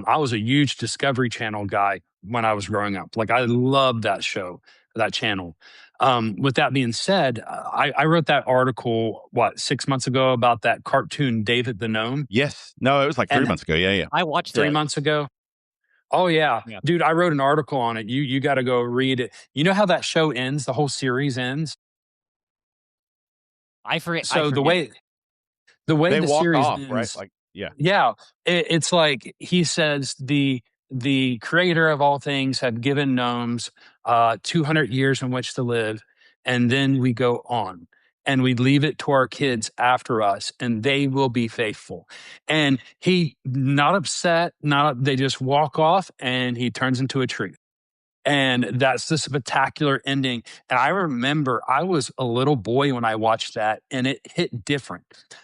I was a huge Discovery Channel guy when I was growing up. Like I loved that show, that channel. With that being said, I wrote that article 6 months ago about that cartoon David the Gnome, Yes. No, it was like 3 and months ago. Yeah, yeah. I watched three it. months ago. Oh yeah, Yeah, dude, I wrote an article on it. You got to go read it. You know how that show ends? The whole series ends. I forget. I So the forget. way the way They the walk series off, right? ends, Like, yeah. yeah, it's like he says the creator of all things had given gnomes 200 years in which to live, and then we go on and we leave it to our kids after us, and they will be faithful. And he not upset, not they just walk off, and he turns into a tree. And that's the spectacular ending. And I remember I was a little boy when I watched that, and it hit different.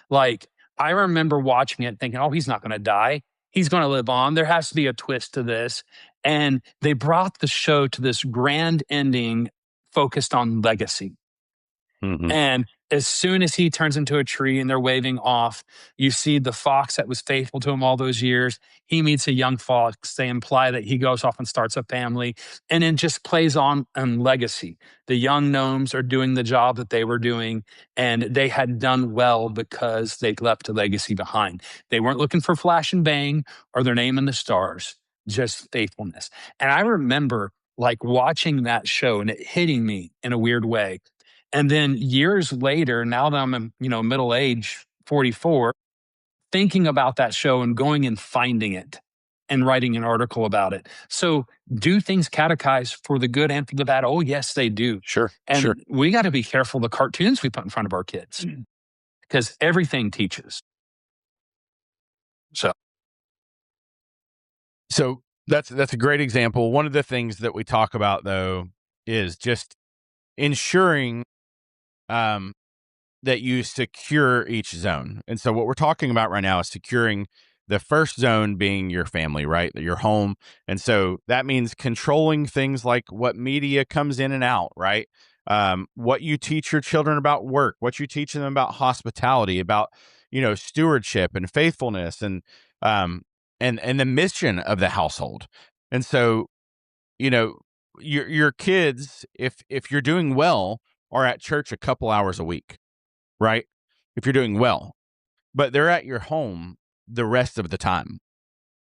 Like, I remember watching it thinking, oh, he's not going to die. he's going to live on. There has to be a twist to this. And they brought the show to this grand ending focused on legacy. Mhm. And as soon as he turns into a tree and they're waving off, you see the fox that was faithful to him all those years. He meets a young fox. They imply that he goes off and starts a family and then just plays on legacy. The young gnomes are doing the job that they were doing, and they had done well because they left a legacy behind. They weren't looking for flash and bang or their name in the stars, just faithfulness. And I remember like watching that show and it hitting me in a weird way. And then years later, now that I'm in, middle age, 44, thinking about that show and going and finding it and writing an article about it. So do things catechize for the good and for the bad? Oh, yes, they do. Sure. And Sure. we got to be careful the cartoons we put in front of our kids because everything teaches. So So that's a great example. One of the things that we talk about though is just ensuring um, that you secure each zone. And so what we're talking about right now is securing the first zone being your family, right? Your home. And so that means controlling things like what media comes in and out, right? What you teach your children about work, what you teach them about hospitality, about, stewardship and faithfulness um, and the mission of the household. And so, you know, your kids, if you're doing well, are at church a couple hours a week, right? If you're doing well, but they're at your home the rest of the time.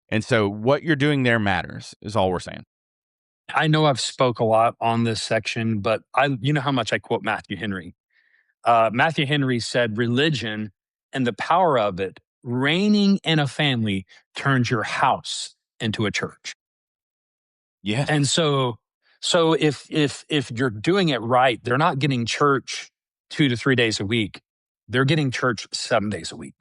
And so what you're doing there matters is all we're saying. I know I've spoke a lot on this section, but you know how much I quote Matthew Henry. Matthew Henry said, religion and the power of it reigning in a family turns your house into a church. Yeah. And so if you're doing it right, they're not getting church 2 to 3 days a week. They're getting church 7 days a week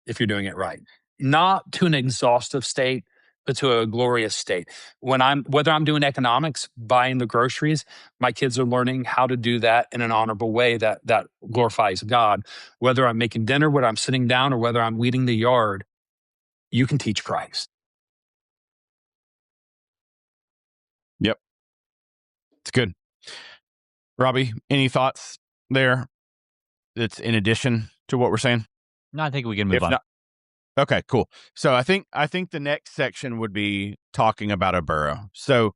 if you're doing it right. Not to an exhaustive state, but to a glorious state. Whether I'm doing economics, buying the groceries, my kids are learning how to do that in an honorable way that glorifies God. Whether I'm making dinner, whether I'm sitting down, or whether I'm weeding the yard, you can teach Christ. Yep. It's good. Robbie, any thoughts there that's in addition to what we're saying? No, I think we can move If on. not, okay, cool. So I think the next section would be talking about a borough. So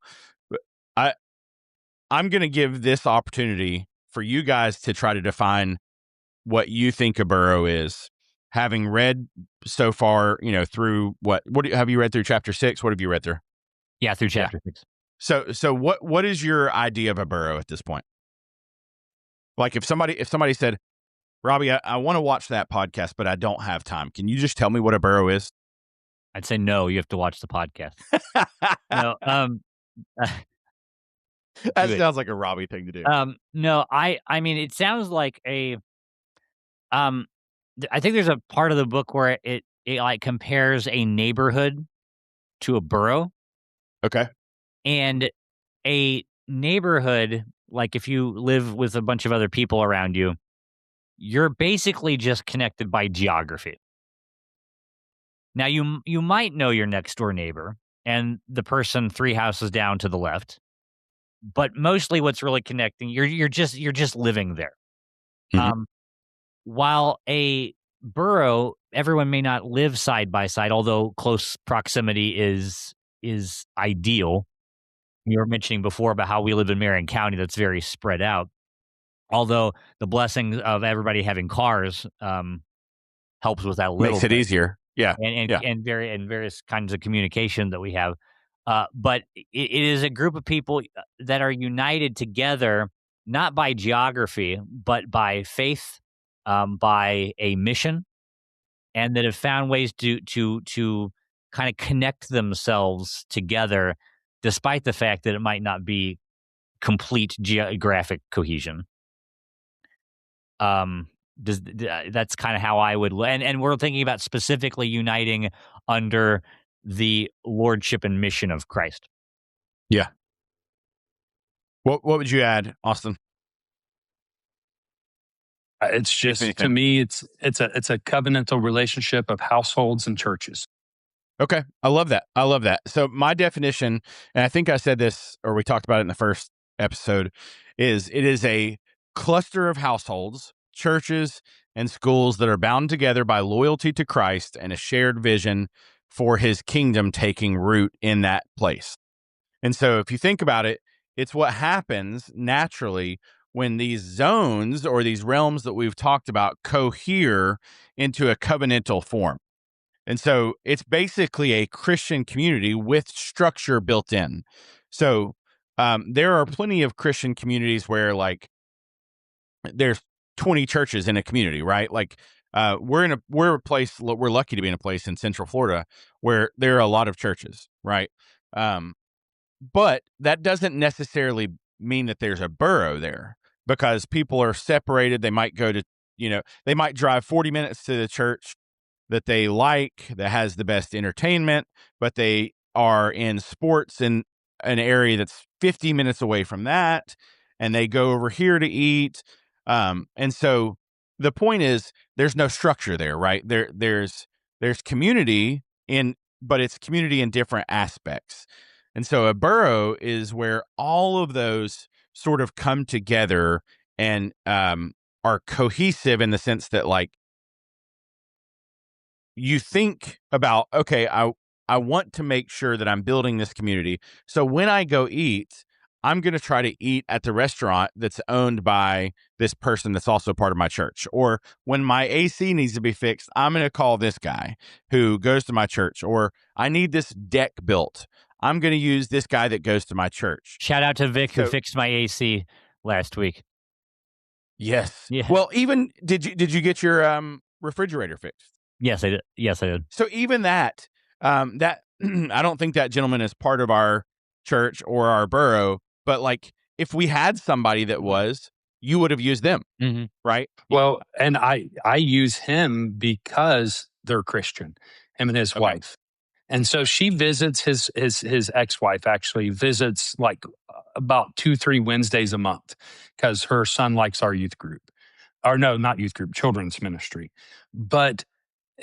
I I'm going to give this opportunity for you guys to try to define what you think a borough is. Having read so far, through have you read through chapter 6? What have you read through? Yeah, through chapter 6. So what is your idea of a borough at this point? Like if somebody said, Robbie, I want to watch that podcast, but I don't have time. Can you just tell me what a borough is? I'd say no, you have to watch the podcast. No, That good. sounds like a Robbie thing to do. No, I mean, it sounds like um, I think there's a part of the book where it like compares a neighborhood to a borough, Okay. and a neighborhood, like if you live with a bunch of other people around you, you're basically just connected by geography. Now you might know your next door neighbor and the person 3 houses down to the left, but mostly what's really connecting, you're just living there. Mhm. While a borough, everyone may not live side by side, although close proximity is ideal. You were mentioning before about how we live in Marion County, that's very spread out. Although the blessing of everybody having cars helps with that a little Makes it bit. easier. Yeah. and Yeah. various kinds of communication that we have. But it is a group of people that are united together, not by geography, but by faith, by a mission, and that have found ways to kind of connect themselves together, despite the fact that it might not be complete geographic cohesion. Um, that's kind of how I would, and we're thinking about specifically uniting under the lordship and mission of Christ. Yeah. What would you add, Austin? It's If just, to anything. me, it's a covenantal relationship of households and churches. Okay. I love that. I love that. So my definition, and I think I said this or we talked about it in the first episode, is it is a cluster of households, churches, and schools that are bound together by loyalty to Christ and a shared vision for his kingdom taking root in that place. And so if you think about it, it's what happens naturally when these zones or these realms that we've talked about cohere into a covenantal form. And so it's basically a Christian community with structure built in. So there are plenty of Christian communities where like there's 20 churches in a community, right? Like we're a place, we're lucky to be in a place in Central Florida where there are a lot of churches, right? Um, but that doesn't necessarily mean that there's a borough there because people are separated. They might go to, they might drive 40 minutes to the church that they like, that has the best entertainment, but they are in sports in an area that's 50 minutes away from that, and they go over here to eat. And so the point is, there's no structure there, right? There's community in, but it's community in different aspects. And so a borough is where all of those sort of come together and are cohesive in the sense that like you think about, okay, I want to make sure that I'm building this community. So when I go eat, I'm going to try to eat at the restaurant that's owned by this person that's also part of my church. Or when my AC needs to be fixed, I'm going to call this guy who goes to my church. Or I need this deck built. I'm going to use this guy that goes to my church. Shout out to Vic who So fixed my AC last week. yes. Yeah. Well, even did you get your refrigerator fixed? Yes, I did. Yes, I did. So even that, that I don't think that gentleman is part of our church or our borough, but like if we had somebody that was, you would have used them, Mm-hmm. right? Well, and I use him because they're Christian, him and his Okay. wife. And so she visits his ex-wife actually visits like about 2-3 Wednesdays a month because her son likes our youth group. Or no, not youth group, children's ministry. But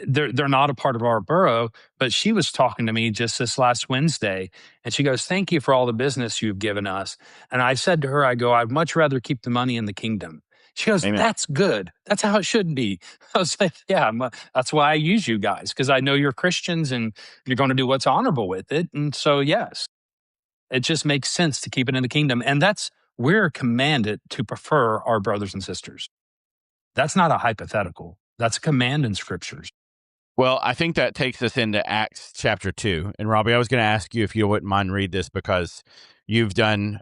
they're not a part of our borough, but she was talking to me just this last Wednesday, and she goes, "Thank you for all the business you've given us." And I said to her, I go, "I'd much rather keep the money in the kingdom." She goes, Amen. "That's good. That's how it should be." I was like, "Yeah, that's why I use you guys because I know you're Christians and you're going to do what's honorable with it." And so, yes, it just makes sense to keep it in the kingdom, and we're commanded to prefer our brothers and sisters. That's not a hypothetical. That's a command in scriptures. Well, I think that takes us into Acts chapter 2. And Robbie, I was going to ask you if you wouldn't mind read this because you've done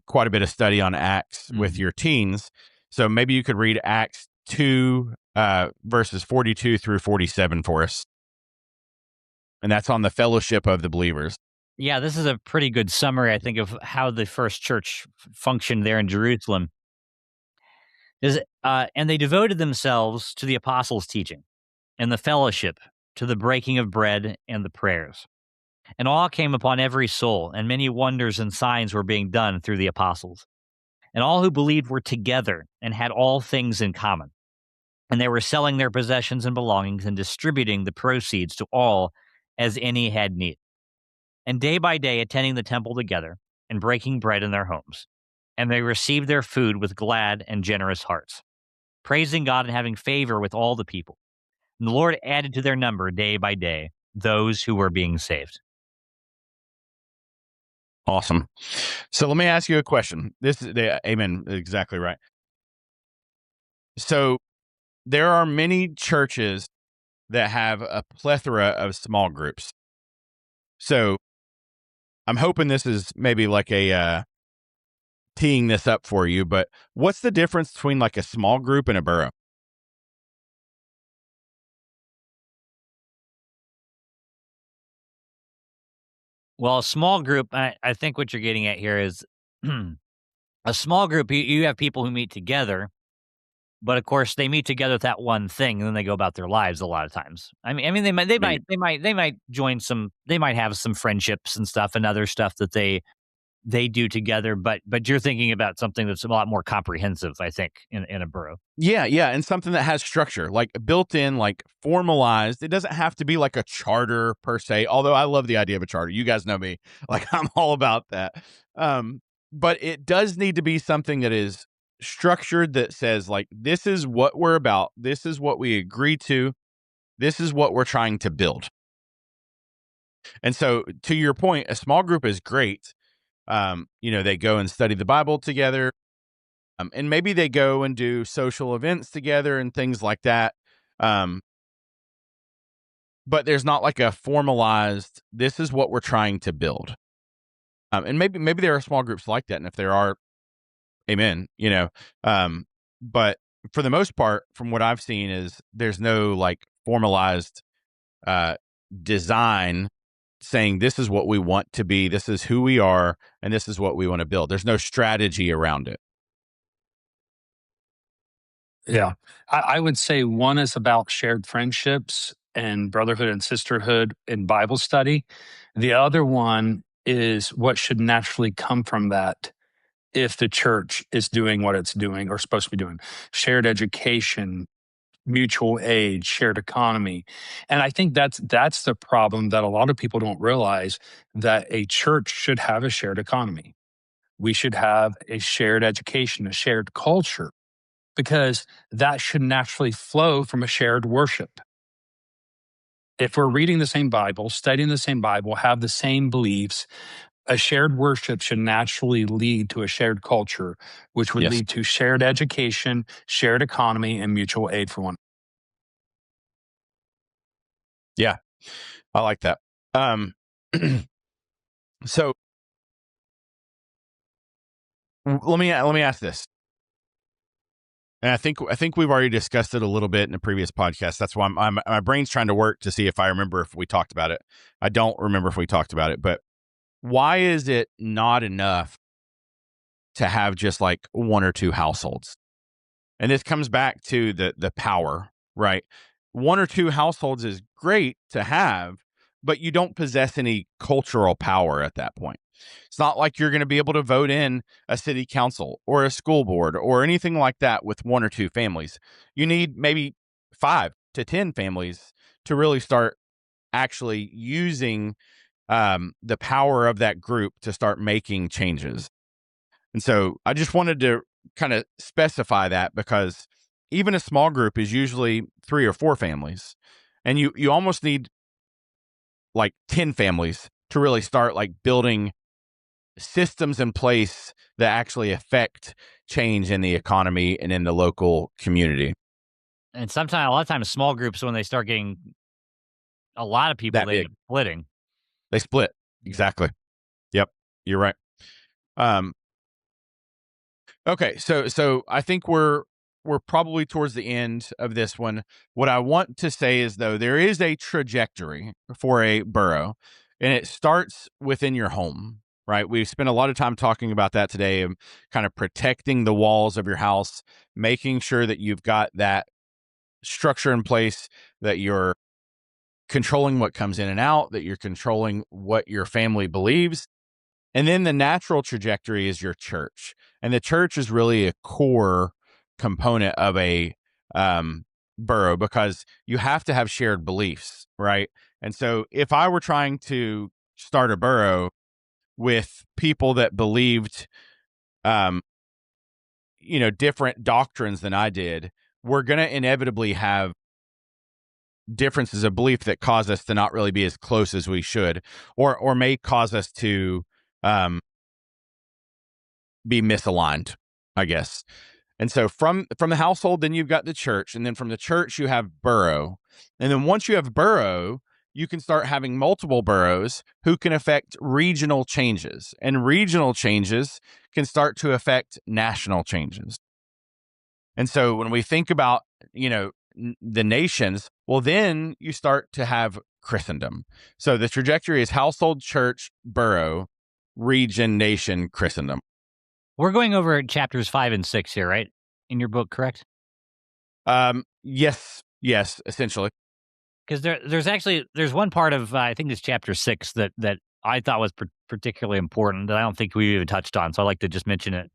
quite a bit of study on Acts with your teens. So maybe you could read Acts 2, verses 42 through 47 for us. And that's on the fellowship of the believers. Yeah, this is a pretty good summary, I think, of how the first church functioned there in Jerusalem. And they devoted themselves to the apostles' teaching and the fellowship, to the breaking of bread and the prayers. And awe came upon every soul, and many wonders and signs were being done through the apostles. And all who believed were together and had all things in common. And they were selling their possessions and belongings and distributing the proceeds to all as any had need. And day by day attending the temple together and breaking bread in their homes. And they received their food with glad and generous hearts, praising God and having favor with all the people. And the Lord added to their number day by day those who were being saved. Awesome. So let me ask you a question. Amen. Exactly right. So there are many churches that have a plethora of small groups. So I'm hoping this is maybe like a teeing this up for you, but what's the difference between like a small group and a borough? Well, a small group, I think what you're getting at here is a small group, you have people who meet together, but of course they meet together with that one thing, and then they go about their lives a lot of times. I mean, they might join some, they might have some friendships and stuff and other stuff that they they do together, but you're thinking about something that's a lot more comprehensive, I think, in a borough. Yeah, yeah, and something that has structure, like built in, like formalized. It doesn't have to be like a charter per se, although I love the idea of a charter. You guys know me. Like I'm all about that. But it does need to be something that is structured that says like this is what we're about. This is what we agree to. This is what we're trying to build. And so to your point, a small group is great. They go and study the Bible together. And maybe they go and do social events together and things like that. Um, but there's not like a formalized, this is what we're trying to build. And maybe there are small groups like that. And if there are, amen, but for the most part, from what I've seen is there's no like formalized, uh, design saying this is what we want to be. This is who we are. And this is what we want to build. There's no strategy around it. Yeah. I would say one is about shared friendships and brotherhood and sisterhood in Bible study. The other one is what should naturally come from that if the church is doing what it's doing or supposed to be doing: shared education, mutual aid, shared economy. And I think that's the problem that a lot of people don't realize, that a church should have a shared economy. We should have a shared education, a shared culture, because that should naturally flow from a shared worship. If we're reading the same Bible, studying the same Bible, have the same beliefs, a shared worship should naturally lead to a shared culture, which would Yes. lead to shared education, shared economy, and mutual aid for one. Yeah. I like that. So let me ask this. And I think we've already discussed it a little bit in a previous podcast. That's why my brain's trying to work to see if I remember if we talked about it. I don't remember if we talked about it, but why is it not enough to have just like one or two households? And this comes back to the power, right? One or two households is great to have, but you don't possess any cultural power at that point. It's not like you're going to be able to vote in a city council or a school board or anything like that with one or two families. You need maybe 5 to 10 families to really start actually using the power of that group to start making changes. And so I just wanted to kind of specify that because even a small group is usually 3 or 4 families. And you almost need like 10 families to really start like building systems in place that actually affect change in the economy and in the local community. And sometimes, a lot of times, small groups, when they start getting a lot of people, That they big. end up splitting. They split. Exactly. Yep. You're right. Um, Okay, so I think we're probably towards the end of this one. What I want to say is though there is a trajectory for a borough, and it starts within your home, right? We've spent a lot of time talking about that today, and kind of protecting the walls of your house, making sure that you've got that structure in place, that you're controlling what comes in and out, that you're controlling what your family believes, and then the natural trajectory is your church. And the church is really a core component of a borough because you have to have shared beliefs, right? And so if I were trying to start a borough with people that believed, um, different doctrines than I did, we're going to inevitably have differences of belief that cause us to not really be as close as we should, or may cause us to, um, be misaligned, I guess. And so from the household, then you've got the church, and then from the church you have borough, and then once you have borough, you can start having multiple boroughs who can affect regional changes, and regional changes can start to affect national changes. And so when we think about the nations, well, then you start to have Christendom. So the trajectory is household, church, borough, region, nation, Christendom. We're going over chapters 5 and 6 here, right? In your book, correct? Yes, essentially. Because there's one part of I think it's chapter 6 that I thought was particularly important that I don't think we even touched on. So I like to just mention it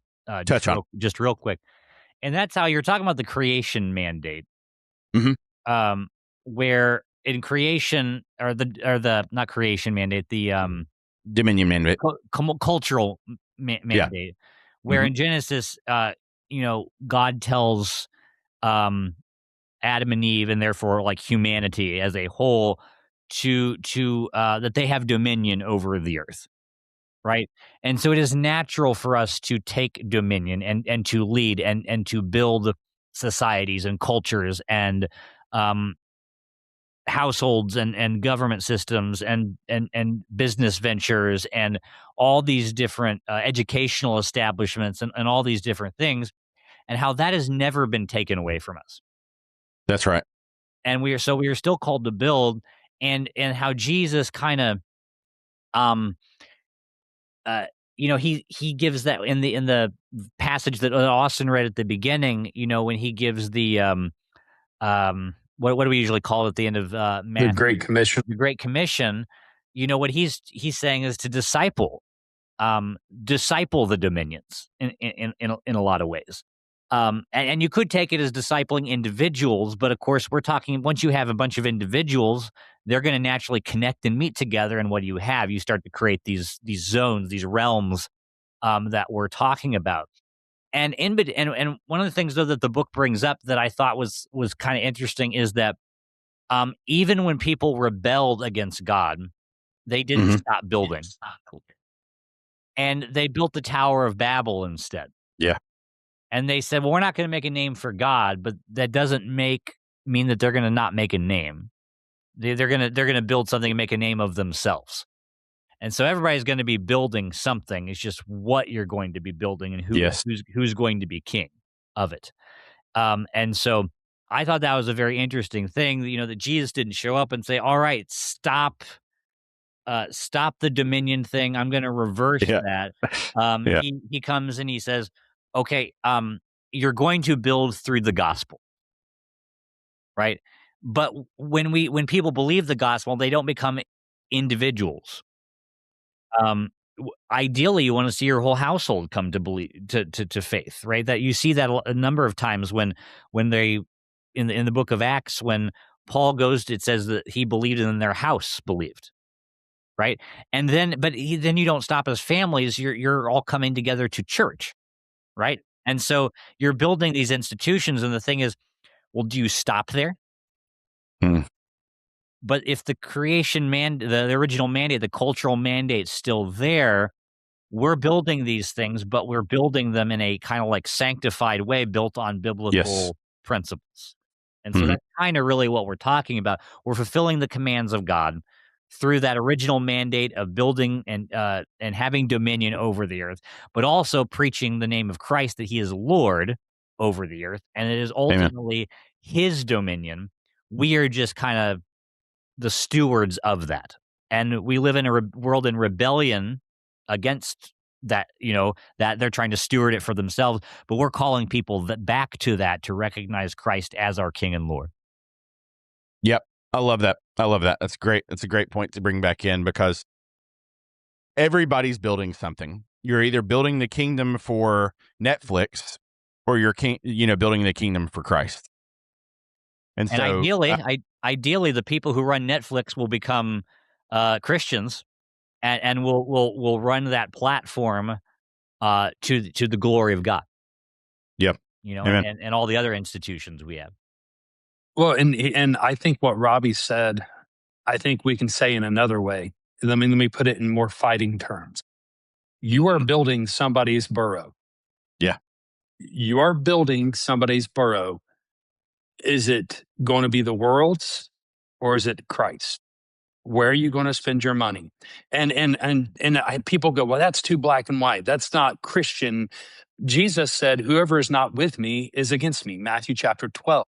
Touch on. just real quick. And that's how you're talking about the creation mandate, Mhm. where in creation or the not creation mandate, the Dominion mandate. cultural Yeah. mandate, where Mhm. in Genesis, God tells um, Adam and Eve, and therefore like humanity as a whole, to that they have dominion over the earth, right? And so it is natural for us to take dominion and to lead and to build societies and cultures and um, households and government systems and business ventures and all these different educational establishments and all these different things, and how that has never been taken away from us. That's right. And we are still called to build, and how Jesus kind of um uh he gives that in the passage that Austin read at the beginning, when he gives the what do we usually call it at the end of The Great Matthew, Commission. the Great Commission. What he's saying is to disciple the dominions in a lot of ways. And you could take it as discipling individuals, but of course, we're talking once you have a bunch of individuals, they're going to naturally connect and meet together. And what do you have? You start to create these zones, these realms that we're talking about. And one of the things though that the book brings up that I thought was kind of interesting is that even when people rebelled against God, they didn't Mhm. stop building, and they built the Tower of Babel instead. Yeah. And they said, "Well, we're not gonna make a name for God," but that doesn't mean that they're gonna not make a name. They're gonna build something and make a name of themselves. And so everybody's gonna be building something. It's just what you're going to be building and Yes. who's going to be king of it. And so I thought that was a very interesting thing, that Jesus didn't show up and say, "All right, stop the dominion thing. I'm gonna reverse Yeah. that." Yeah. He comes and he says, "Okay, you're going to build through the gospel, right? But when people believe the gospel, they don't become individuals. Ideally, you want to see your whole household come to believe to faith, right? That you see that a number of times when they in the book of Acts when Paul goes, it says that he believed and then their house believed, right? And then, then you don't stop as families. You're all coming together to church, right? And so you're building these institutions, and the thing is, well, do you stop there? Mm. But if the the original mandate, the cultural mandate's still there, we're building these things, but we're building them in a kind of like sanctified way built on Yes. biblical principles. And so Mhm. that's kind of really what we're talking about. We're fulfilling the commands of God through that original mandate of building and having dominion over the earth, but also preaching the name of Christ, that he is Lord over the earth, and it is Amen. ultimately his dominion. We are just kind of the stewards of that. And we live in a world in rebellion against that, that they're trying to steward it for themselves. But we're calling people back to that, to recognize Christ as our King and Lord. Yep. I love that. I love that. That's great. That's a great point to bring back in because everybody's building something. You're either building the kingdom for Netflix or you're building the kingdom for Christ. And And so ideally, the people who run Netflix will become Christians, and will run that platform to the glory of God. yep. Amen. And all the other institutions we have. Well, and I think what Robbie said, I think we can say in another way. Let me put it in more fighting terms. You are building somebody's borough. Yeah. You are building somebody's borough. Is it going to be the world's or is it Christ? Where are you going to spend your money? People go, well, that's too black and white. That's not Christian. Jesus said, whoever is not with me is against me. Matthew chapter 12.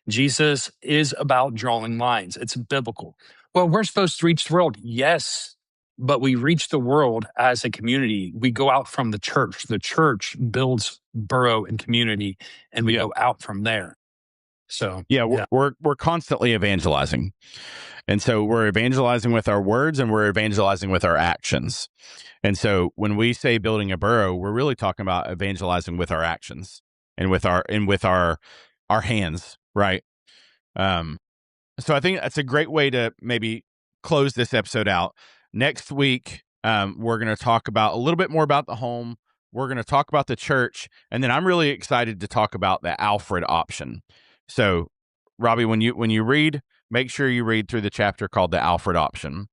Jesus is about drawing lines. It's biblical. Well, we're supposed to reach the world. Yes, but we reach the world as a community. We go out from the church. The church builds borough and community, and we Yeah. go out from there. So Yeah, we're constantly evangelizing. And so we're evangelizing with our words and we're evangelizing with our actions. And so when we say building a borough, we're really talking about evangelizing with our actions and with our hands, right? So I think that's a great way to maybe close this episode out. Next week, we're going to talk about a little bit more about the home. We're going to talk about the church, and then I'm really excited to talk about the Alfred option. So, Robbie, when you read, make sure you read through the chapter called the Alfred option.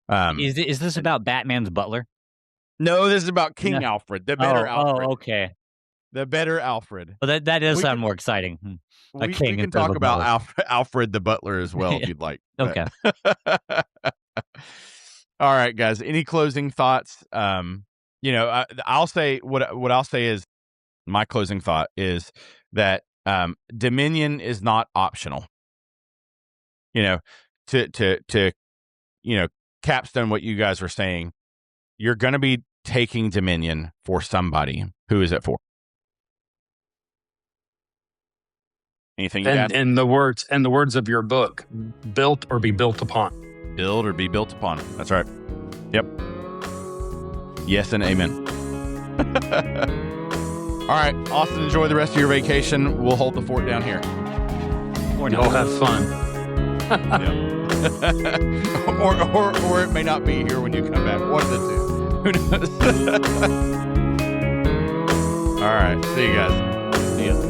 Is this about Batman's butler? No, this is about King No. Alfred, the better Alfred, Okay. the better Alfred. Well, that does We sound can- more exciting. A We king can instead of talk a about butler. Alfred the butler as well if you'd like. but- Okay. All right, guys. Any closing thoughts? I'll say what I'll say is my closing thought is that dominion is not optional. To capstone what you guys were saying, you're going to be taking dominion for somebody. Who is it for? Anything you add? and the words of your book, built or be built upon. Build or be built upon. That's right. Yep. Yes and amen. All right, Austin, enjoy the rest of your vacation. We'll hold the fort down here. Y'all have fun. or it may not be here when you come back. One of the two. Who knows? All right. See you guys. See ya.